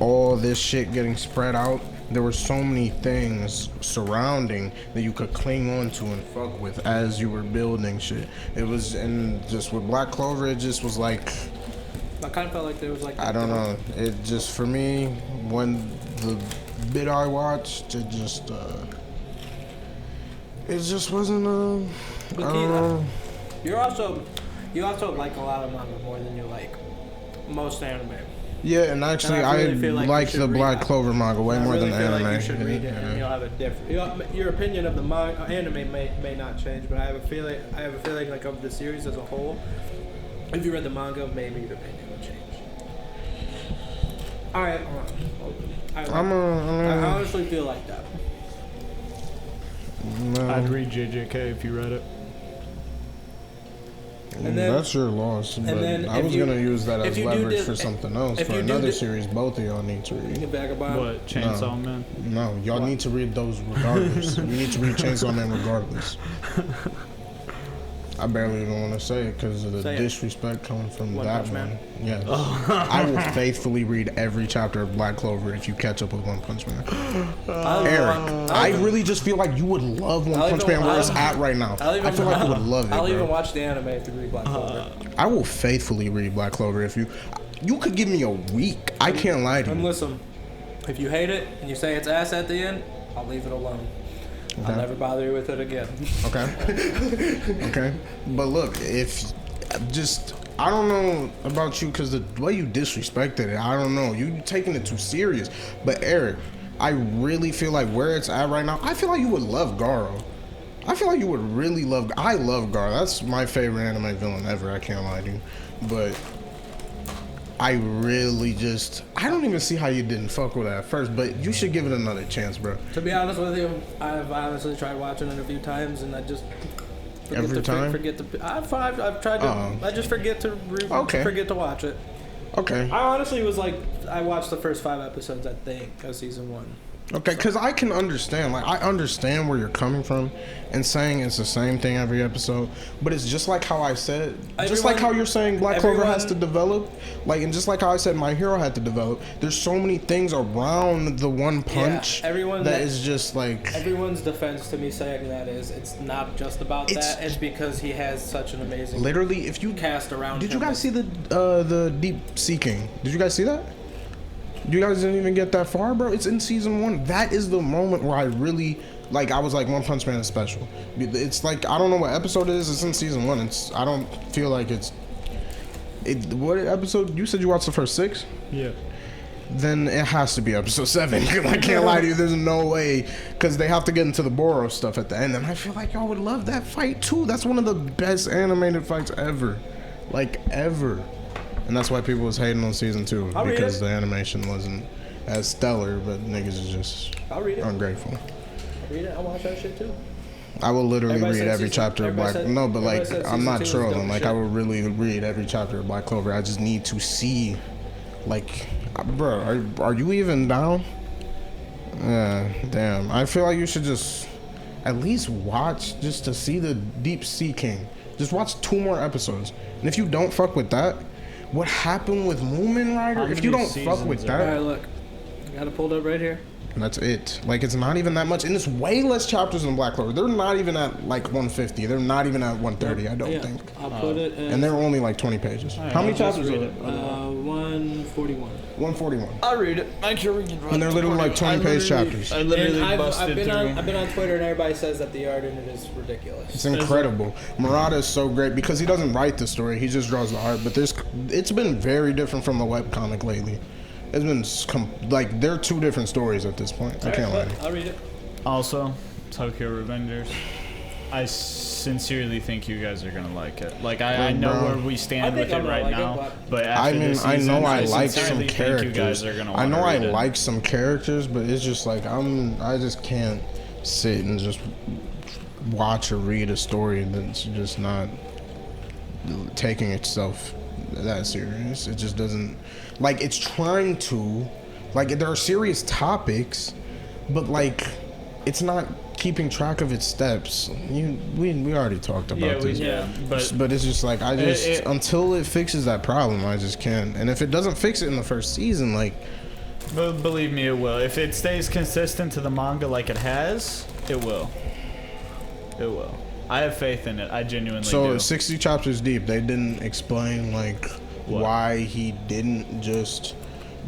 all this shit getting spread out. There were so many things surrounding that you could cling on to and fuck with as you were building shit. It was, and just with Black Clover, it just was like, I kind of felt like there was like, I don't know. It just, for me, when the bit I watched, it just wasn't I don't know. You also like a lot of manga more than you like most anime. Yeah, and actually, I really like the Black Clover manga way more than the anime. Like you should read it, and you'll have a different. Your opinion of the anime may not change, but I have a feeling like of the series as a whole, if you read the manga, maybe your opinion will change. All right, I honestly feel like that. No. I'd read JJK if you read it. And then, that's your loss, but I was gonna use that as leverage for something else, for another series both of y'all need to read. What, Chainsaw Man? No, y'all need to read those regardless. You need to read Chainsaw Man regardless. I barely even want to say it because of the disrespect coming from that one. Yes. I will faithfully read every chapter of Black Clover if you catch up with One Punch Man. Eric, I really just feel like you would love One Punch Man where it's at right now. I feel like you would love it, I'll bro. even watch the anime if you read Black Clover. I will faithfully read Black Clover if you could give me a week. I can't lie to you. And listen, if you hate it and you say it's ass at the end, I'll leave it alone. Okay. I'll never bother you with it again. Okay. Okay. But look, I don't know about you because the way you disrespected it, I don't know. You taking it too serious. But Eric, I really feel like where it's at right now, I feel like you would love Garo. I feel like you would really love. I love Garo. That's my favorite anime villain ever. I can't lie to you. But I really I don't even see how you didn't fuck with it at first, but you should give it another chance, bro. To be honest with you, I've honestly tried watching it a few times, and I just I've tried to. I just forget to forget to watch it. Okay. I honestly was like, I watched the first 5 episodes, I think, of season 1. Okay, because I can understand. Like, I understand where you're coming from and saying it's the same thing every episode. But it's just like how I said, just like how you're saying Black Clover has to develop. Like, and just like how I said My Hero had to develop. There's so many things around the One Punch that is just like... Everyone's defense to me saying that is, it's not just about that. It's because he has such an amazing... Literally, if you... cast around Did him. you guys see the Deep Sea King? Did you guys see that? You guys didn't even get that far, bro. It's in season 1. That is the moment where I really, like, I was like, One Punch Man is special. It's like, I don't know what episode it is. It's in season 1. I don't feel like what episode? You said you watched the first 6? Yeah. Then it has to be episode 7. I can't lie to you. There's no way. Because they have to get into the Boruto stuff at the end. And I feel like y'all would love that fight, too. That's one of the best animated fights ever. Like, ever. And that's why people was hating on season 2 because the animation wasn't as stellar, but niggas is just ungrateful. I'll read it. I'll watch that shit too. I will literally read every chapter of Black. No, but like I'm not trolling. Like I will really read every chapter of Black Clover. I just need to see, like, bro, are you even down? Yeah, damn. I feel like you should just at least watch just to see the Deep Sea King. Just watch 2 more episodes, and if you don't fuck with that. What happened with Moomin Rider? If you don't fuck with that... Alright, look. I got it pulled up right here. And that's it. Like, it's not even that much. And it's way less chapters than Black Clover. They're not even at, like, 150. They're not even at 130, I don't think. I'll put it in... And they're only, like, 20 pages. Right, how many chapters are there? 141. 141. I'll read it. I can read it. And they're literally, like, 20-page chapters. I literally busted through. I've been on Twitter, and everybody says that the art in it is ridiculous. It's incredible. Murata is so great because he doesn't write the story. He just draws the art. But it's been very different from the webcomic lately. It's been like they're 2 different stories at this point. I can't lie. I'll read it. Also, Tokyo Revengers. I sincerely think you guys are gonna like it. Like I know where we stand with it right now, but after this season, I know I like some characters. You guys are gonna I know I like some characters, but it's just like I just can't sit and just watch or read a story that's just not taking itself that serious. It just doesn't, like, it's trying to, like, there are serious topics, but like it's not keeping track of its steps. We already talked about this. But it's just like until it fixes that problem, I just can't. And if it doesn't fix it in the first season, like, but believe me, it will. If it stays consistent to the manga like it has, it will. It will. I have faith in it. I genuinely do. So 60 chapters deep, they didn't explain like why he didn't just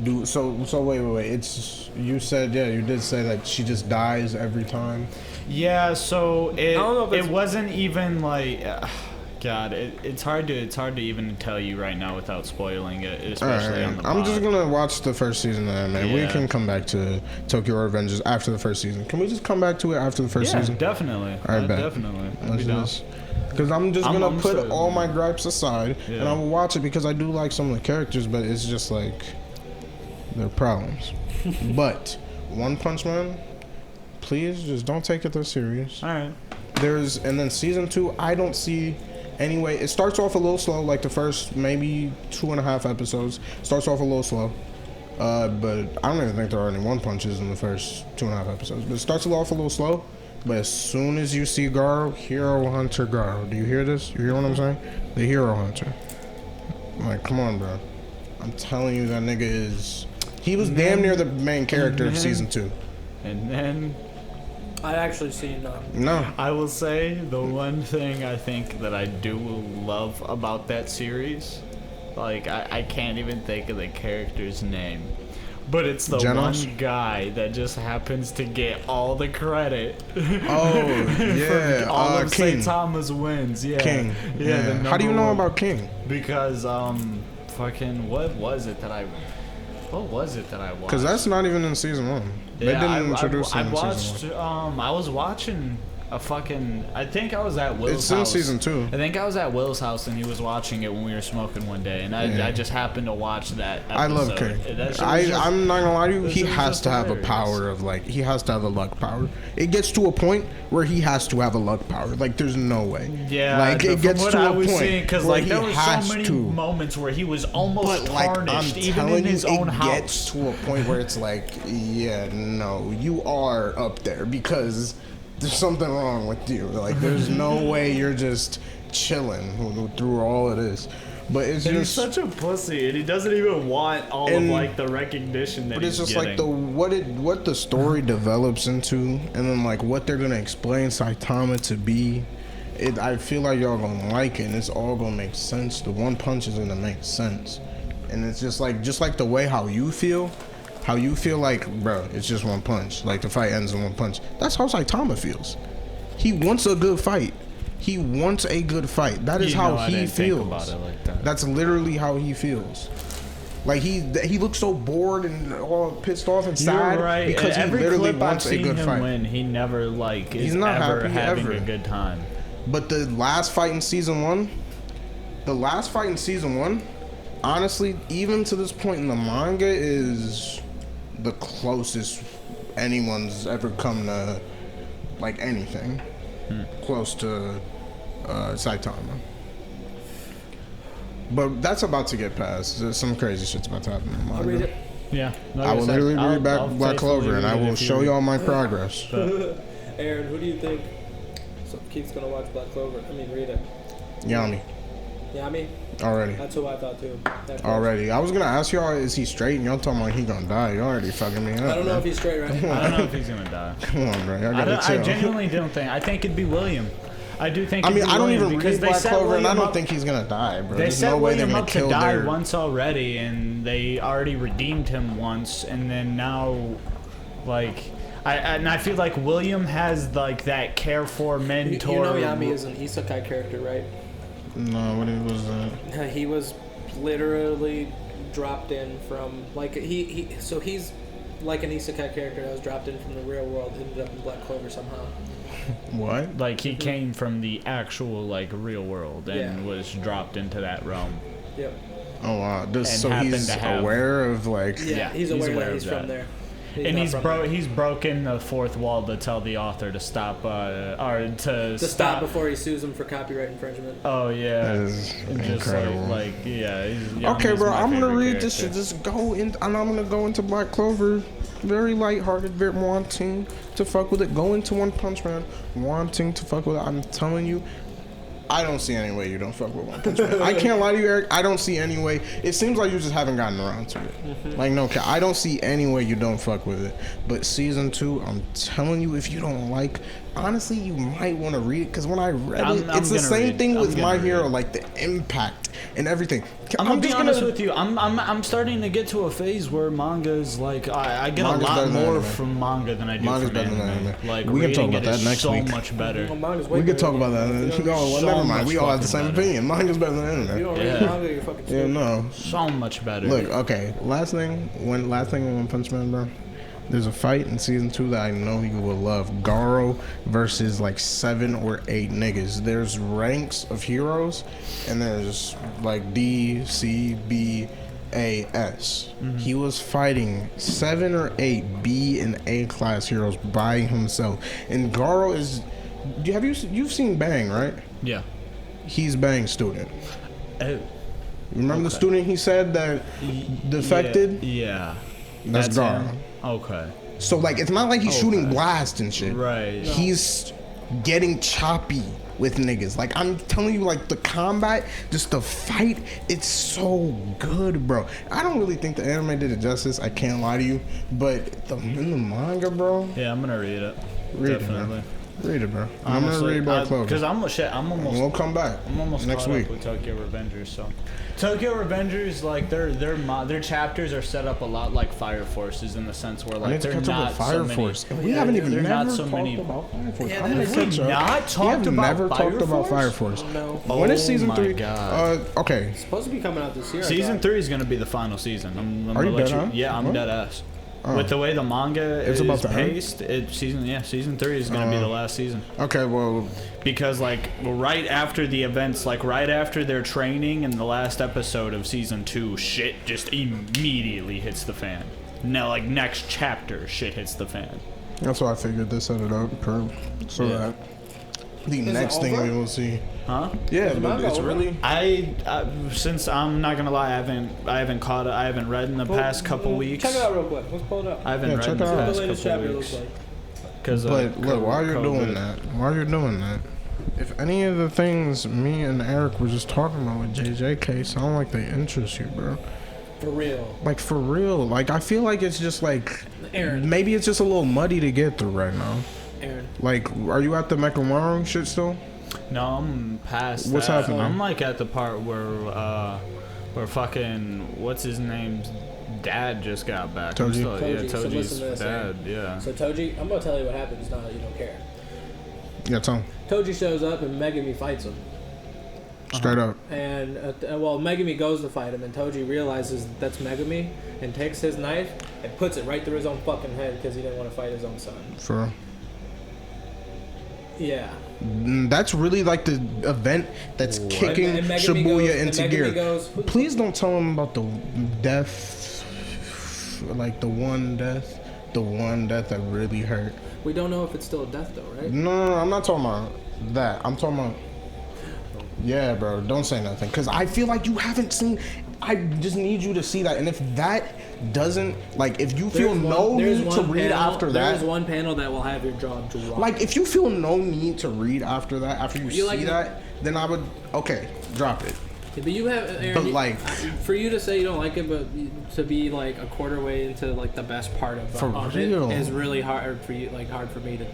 do. So wait. It's, you said, you did say that she just dies every time. Yeah. So it wasn't even like. God, it's hard to even tell you right now without spoiling it, especially on the pod. I'm just gonna watch the first season of that, man. Yeah. We can come back to Tokyo Revengers after the first season. Can we just come back to it after the first season? Yeah, definitely. All right, definitely. Because I'm just gonna put all my gripes aside, and I will watch it because I do like some of the characters, but it's just like they're problems. But One Punch Man, please just don't take it that serious. All right. And then season 2, I don't see. Anyway, it starts off a little slow, like the first maybe 2.5 episodes. Starts off a little slow. But I don't even think there are any One Punches in the first 2.5 episodes. But it starts off a little slow. But as soon as you see Garo, Hero Hunter Garo. Do you hear this? You hear what I'm saying? The Hero Hunter. Like, come on, bro. I'm telling you, that nigga is... He was damn near the main character of season 2. And then... I actually seen No. I will say the one thing I think that I do love about that series, like I can't even think of the character's name, but it's the one guy that just happens to get all the credit. Oh yeah, all of King. Saitama's wins. Yeah, King. Yeah. How do you know about King? Because fucking what was it that I watched? Because that's not even in season 1. They didn't introduce him in season 1. I was watching a fucking... I think I was at Will's house. It's in season 2. I think I was at Will's house and he was watching it when we were smoking one day, and I just happened to watch that episode. I love King. I'm not gonna lie to you, he has to have a power of, like, he has to have a luck power. It gets to a point where he has to have a luck power. Like, there's no way. Yeah, like, it gets to a point because like there was so many moments where he was almost tarnished, even in his own house. It gets to a point where it's like, yeah, no, you are up there because there's something wrong with you. Like, there's no way you're just chilling through all of this. But it's and just... he's such a pussy, and he doesn't even want all of, like, the recognition that he's getting. But it's just like what the story develops into, and then, like, what they're gonna explain Saitama to be. I feel like y'all gonna like it, and it's all gonna make sense. The One Punch is gonna make sense. And it's just like the way how you feel like, bro, it's just one punch. Like, the fight ends in one punch. That's how Saitama feels. He wants a good fight. He wants a good fight. That is how he feels. Think about it like that. That's literally how he feels. Like, he looks so bored and all pissed off and sad. You're right. Because he literally wants a good fight. Win, he never, like, he's not ever happy having ever. a good time. But the last fight in season 1, honestly, even to this point in the manga, is the closest anyone's ever come to, like, anything close to Saitama. But that's about to get past. There's some crazy shit's about to happen in the manga. I'll read it. Yeah. I will literally read back Black Clover, and I will show y'all my progress. Aaron, who do you think Keith's gonna watch Black Clover? Read it. Yami. Already. That's who I thought too. Already. I was gonna ask y'all, is he straight? And y'all talking like he gonna die. You already fucking me up. I don't know if he's straight, right? I don't know if he's gonna die. Come on, bro. I genuinely don't think. I think it'd be William. I do think. I don't even read Black Clover, and I don't think he's gonna die, bro. They set William up to die once already, and they already redeemed him once, and then now, like, I feel like William has, like, that care for mentor. You know Yami is an isekai character, right? No, what was that? He was literally dropped in from, like, so he's like an isekai character that was dropped in from the real world, ended up in Black Clover somehow. What? Like, he came from the actual, like, real world and was dropped into that realm. Yep. Oh wow! So he's aware of, like... Yeah, he's aware that he's from there. And he's broken the fourth wall to tell the author to stop, or to stop before he sues him for copyright infringement. Oh yeah, That is incredible. Okay, bro, I'm gonna read this shit. Just go in, and I'm gonna go into Black Clover. Very lighthearted, very wanting to fuck with it. Go into One Punch Man, wanting to fuck with it. I'm telling you, I don't see any way you don't fuck with One Punch Man. I can't lie to you, Eric. I don't see any way. It seems like you just haven't gotten around to it. Like, no, I don't see any way you don't fuck with it. But season 2, I'm telling you, if you don't like, honestly, you might want to read it. Because when I read it, it's the same thing with My Hero, like the impact and everything. I'm gonna be honest with you. I'm starting to get to a phase where manga is like I get a lot more from manga than I do from anime. Like we can talk about that next week. So much better. We could talk about that. Never mind. We all have the same opinion. Manga's better than anime. You don't read manga, you're fucking stupid. Yeah, no. So much better. Look, okay. Last thing on One Punch Man, bro. There's a fight in season 2 that I know you will love. Garo versus like 7 or 8 niggas. There's ranks of heroes, and there's like D, C, B, A, S. He was fighting 7 or 8 B and A class heroes by himself. And Garo is. You've seen Bang, right? Yeah. He's Bang's student. Oh. Remember the student he said that defected? Yeah. That's Garo. Him. Okay. So like it's not like he's shooting blast and shit. Right. No. He's getting choppy with niggas. Like I'm telling you, like the combat, just the fight, it's so good, bro. I don't really think the anime did it justice. I can't lie to you, but in the manga, bro. Yeah, I'm gonna read it. Definitely. Read it, bro. I'm gonna read Black Clover. Because I'm almost. We'll come back. I'm almost next caught week up with Tokyo Revengers. So, Tokyo Revengers, like their chapters are set up a lot like Fire Forces in the sense where like they're not Fire Force. We haven't even never talked about Fire Force. Yeah, have we not talked about Fire Force? No. When is season 3? God. Okay. It's supposed to be coming out this year. Season 3 is gonna be the final season. Are you dead, huh? Yeah, I'm dead ass. With the way the manga is paced, season 3 is gonna be the last season. Okay, well, because like right after the events, like right after their training in the last episode of season 2, shit just immediately hits the fan. No, like next chapter, shit hits the fan. That's why I figured they set it up so that the next thing we will see. Huh? Yeah, but it's really. I since I'm not gonna lie, I haven't read in the past couple weeks. Check it out real quick. Let's pull it up. I haven't read in the past couple weeks. But look, while you're doing that, if any of the things me and Eric were just talking about with JJK sound like they interest you, bro. For real. Like for real. Like I feel like it's just like Aaron. Maybe it's just a little muddy to get through right now. Aaron. Like, are you at the Mechamaru shit still? No, I'm past What's that. happening? I'm like at the part where fucking what's his name's dad just got back. Toji. Toji's dad. Yeah. So Toji, I'm gonna tell you what happens now that you don't care. Yeah, tell him. Toji shows up and Megumi fights him. Straight up. And Megumi goes to fight him, and Toji realizes that's Megumi and takes his knife and puts it right through his own fucking head because he didn't want to fight his own son. For real. Yeah. That's really like the event that's kicking Shibuya into gear. Please don't tell him about the death, like the one death that really hurt. We don't know if it's still a death though, right? No, I'm not talking about that. I'm talking about. Yeah, bro, don't say nothing. Because I feel like you haven't seen. I just need you to see that. And if that doesn't, like, if you feel no need to read after that. There's one panel that will have your jaw drop. Like, if you feel no need to read after that, after you see that, then I would, okay, drop it. Yeah, but you have, Aaron, but like, for you to say you don't like it, but to be like a quarter way into like the best part of it is really hard for you, like hard for me to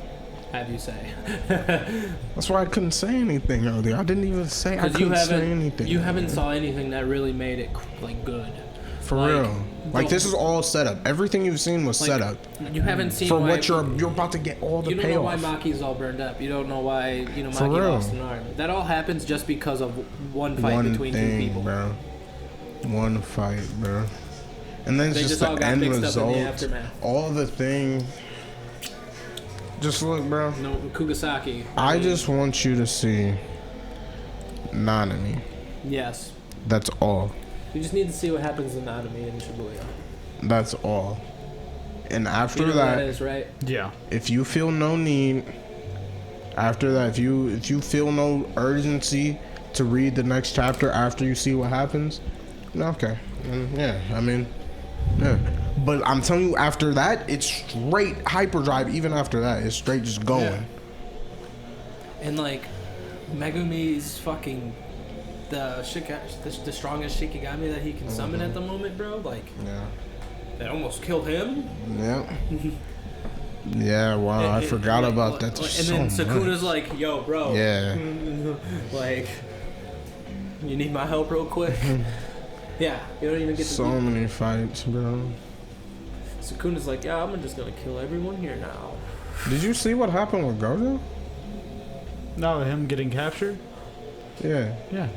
have you say. That's why I couldn't say anything earlier. I didn't even say I couldn't say anything. You haven't saw anything that really made it like good. For real. Like this is all set up. Everything you've seen was set up. You haven't seen for what you're about to get all the payoff. You don't know why Maki's all burned up. You don't know why Maki lost an arm. That all happens just because of one fight between two people. Bro. One fight, bro. And then it's just the end result. All the things. Just look, bro. No, Kugasaki. I just want you to see Nanami. Yes. That's all. You just need to see what happens in Nanami and Shibuya. That's all. And after You know that, is, right? Yeah. if you feel no need, after that, if you feel no urgency to read the next chapter after you see what happens, okay, yeah, I mean, yeah. But I'm telling you, after that, it's straight hyperdrive. Even after that, it's straight just going. Yeah. And like, Megumi's fucking the strongest Shikigami that he can summon at the moment, bro. Like, Yeah. that almost killed him. Yeah. Yeah, wow, I forgot like, about like, that. And So then Sukuna's much. like, yo, bro. Yeah. Like, you need my help real quick? Yeah, you don't even get to So many fights, bro. Sukuna's like, yeah, I'm just gonna kill everyone here now. Did you see what happened with Gojo? No, him getting captured? Yeah. Yeah.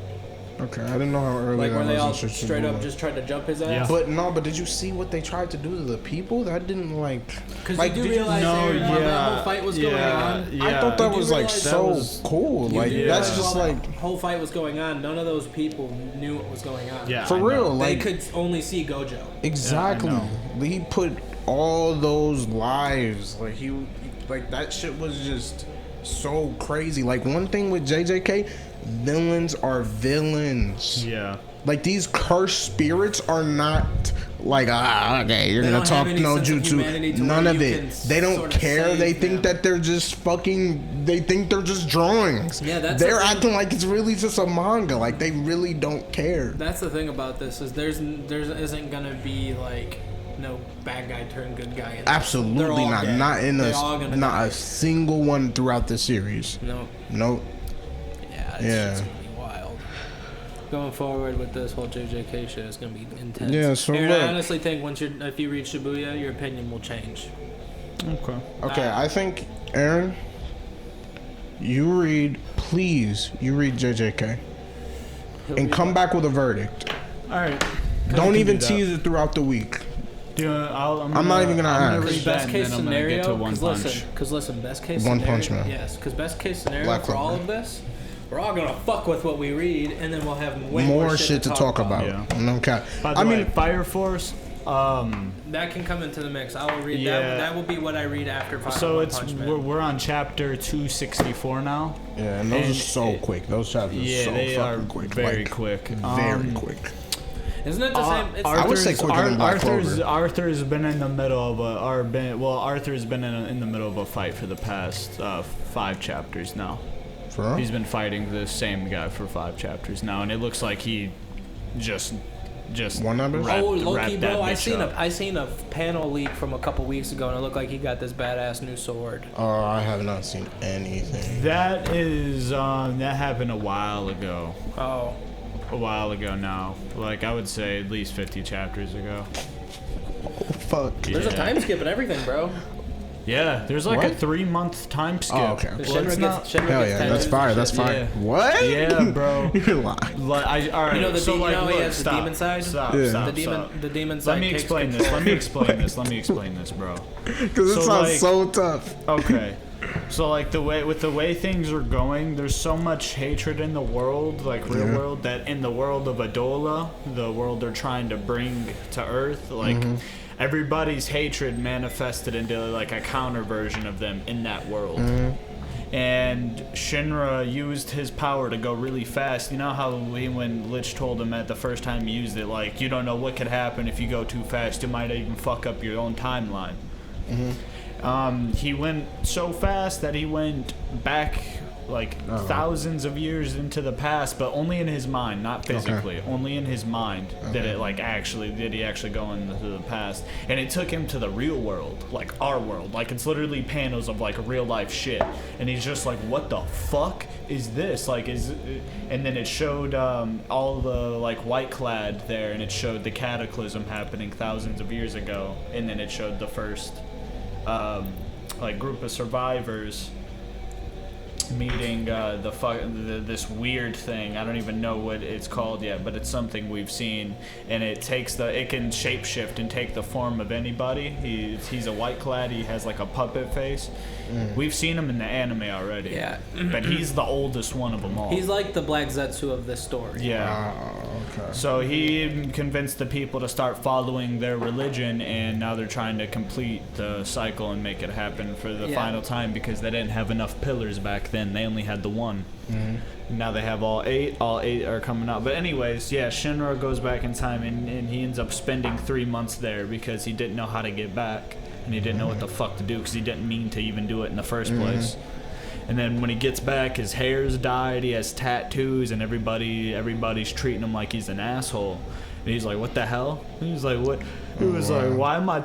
Okay, I didn't know how early Like, that where they was. all Interesting straight to up know. just tried to jump his ass? Yeah. But did you see what they tried to do to the people? That didn't like. Because Like, you do did you realize No, while yeah, that whole fight was going on, yeah. I thought that You do was like realize so that was- cool. you Like do that's realize just while like that whole fight was going on, none of those people knew what was going on. Yeah. for I know. real. They Like could only see Gojo. exactly. Yeah, I He put all those lives. Like that shit was just so crazy. Like one thing with JJK, villains are villains. Yeah. Like these cursed spirits are not like okay, you're They gonna don't have talk any no sense of humanity jutsu. to None where of you it. can They don't sort of care. save They think them. that they're just fucking. They think they're just drawings. Yeah, that's they're the thing. acting like it's really just a manga. Like they really don't care. That's the thing about this is there isn't gonna be like no bad guy turn good guy. In this. They're Absolutely all not. dead. Not in They're all gonna not die. a single one throughout the series. No. Nope. Yeah. It's Yeah. just gonna be wild. Going forward with this whole JJK shit is gonna be intense. Yeah, so Aaron, look. I honestly think if you read Shibuya, your opinion will change. Okay. Okay, I think Aaron, please read JJK He'll and read come back with a verdict. All right. Don't can even do that. tease it throughout the week. Dude, I'm not even gonna I'm ask. read Because that best and case then I'm gonna get scenario, to One Punch. because listen, best case One scenario, Punch Man. yes, because best case scenario Black for all Clover. of this, we're all gonna fuck with what we read, and then we'll have way More shit to talk about. Yeah. Okay. By the I way, mean, Fire Force. That can come into the mix. I will read Yeah. that. That will be what I read after. So One it's Punch Man. we're on chapter 264 now. yeah, and those and are so it- quick. Those chapters Yeah, are so they fucking are quick. very like, quick. Very quick. Isn't it the same? It's I would say quicker than Black Clover. Arthur's been in the middle of Arthur's been in the middle of a fight for the past 5 chapters now. For real? He's been fighting the same guy for 5 chapters now, and it looks like he just One number? wrapped, oh, Loki, wrapped that bro! bitch I up. seen a panel leak from a couple weeks ago, and it looked like he got this badass new sword. Oh, I have not seen anything. That is that happened a while ago. Oh, A while ago now. Like I would say at least 50 chapters ago. Fuck. there's a Yeah. time skip and everything, bro. Yeah, there's like a What? 3-month time skip. Oh, okay. The Well, it's not- Shinra Hell gets yeah, tattoos that's and fire. shit. That's fire. Yeah. What? Yeah, bro. You're lying. Like, all right. You know so like, he look, has stop, the demon side. Stop, Yeah. stop, The demon, stop. the demon side. Let me takes explain this. control. Let me explain this. Let me explain this, bro. Because it So, sounds like- so tough. Okay. So like the way things are going, there's so much hatred in the world, like real Yeah. world, that in the world of Adola, the world they're trying to bring to Earth, like everybody's hatred manifested into like a counter version of them in that world. And Shinra used his power to go really fast. You know how when Lich told him at the first time he used it, like, you don't know what could happen if you go too fast. You might even fuck up your own timeline. He went so fast that he went back like thousands of years into the past, but only in his mind, not physically. Only in his mind did he actually go into the past. And it took him to the real world, like our world. Like it's literally panels of like real life shit. And he's just like, what the fuck is this? Like and then it showed all the like white clad there, and it showed the cataclysm happening thousands of years ago. And then it showed the first like group of survivors meeting this weird thing. I don't even know what it's called yet, but it's something we've seen, and it can shapeshift and take the form of anybody. He's a white clad. He has like a puppet face. We've seen him in the anime already. Yeah. But he's the oldest one of them all. He's like the Black Zetsu of this story. Yeah. Okay. So he convinced the people to start following their religion, and now they're trying to complete the cycle and make it happen for the final time, because they didn't have enough pillars back then. They only had the one. Now they have all eight. All 8 are coming out. But anyways, yeah, Shinra goes back in time, and he ends up spending 3 months there because he didn't know how to get back, and he didn't know what the fuck to do because he didn't mean to even do it in the first place. And then when he gets back, his hair's dyed, he has tattoos, and everybody's treating him like he's an asshole. And he's like, what the hell? He was like, what? He was like, why am I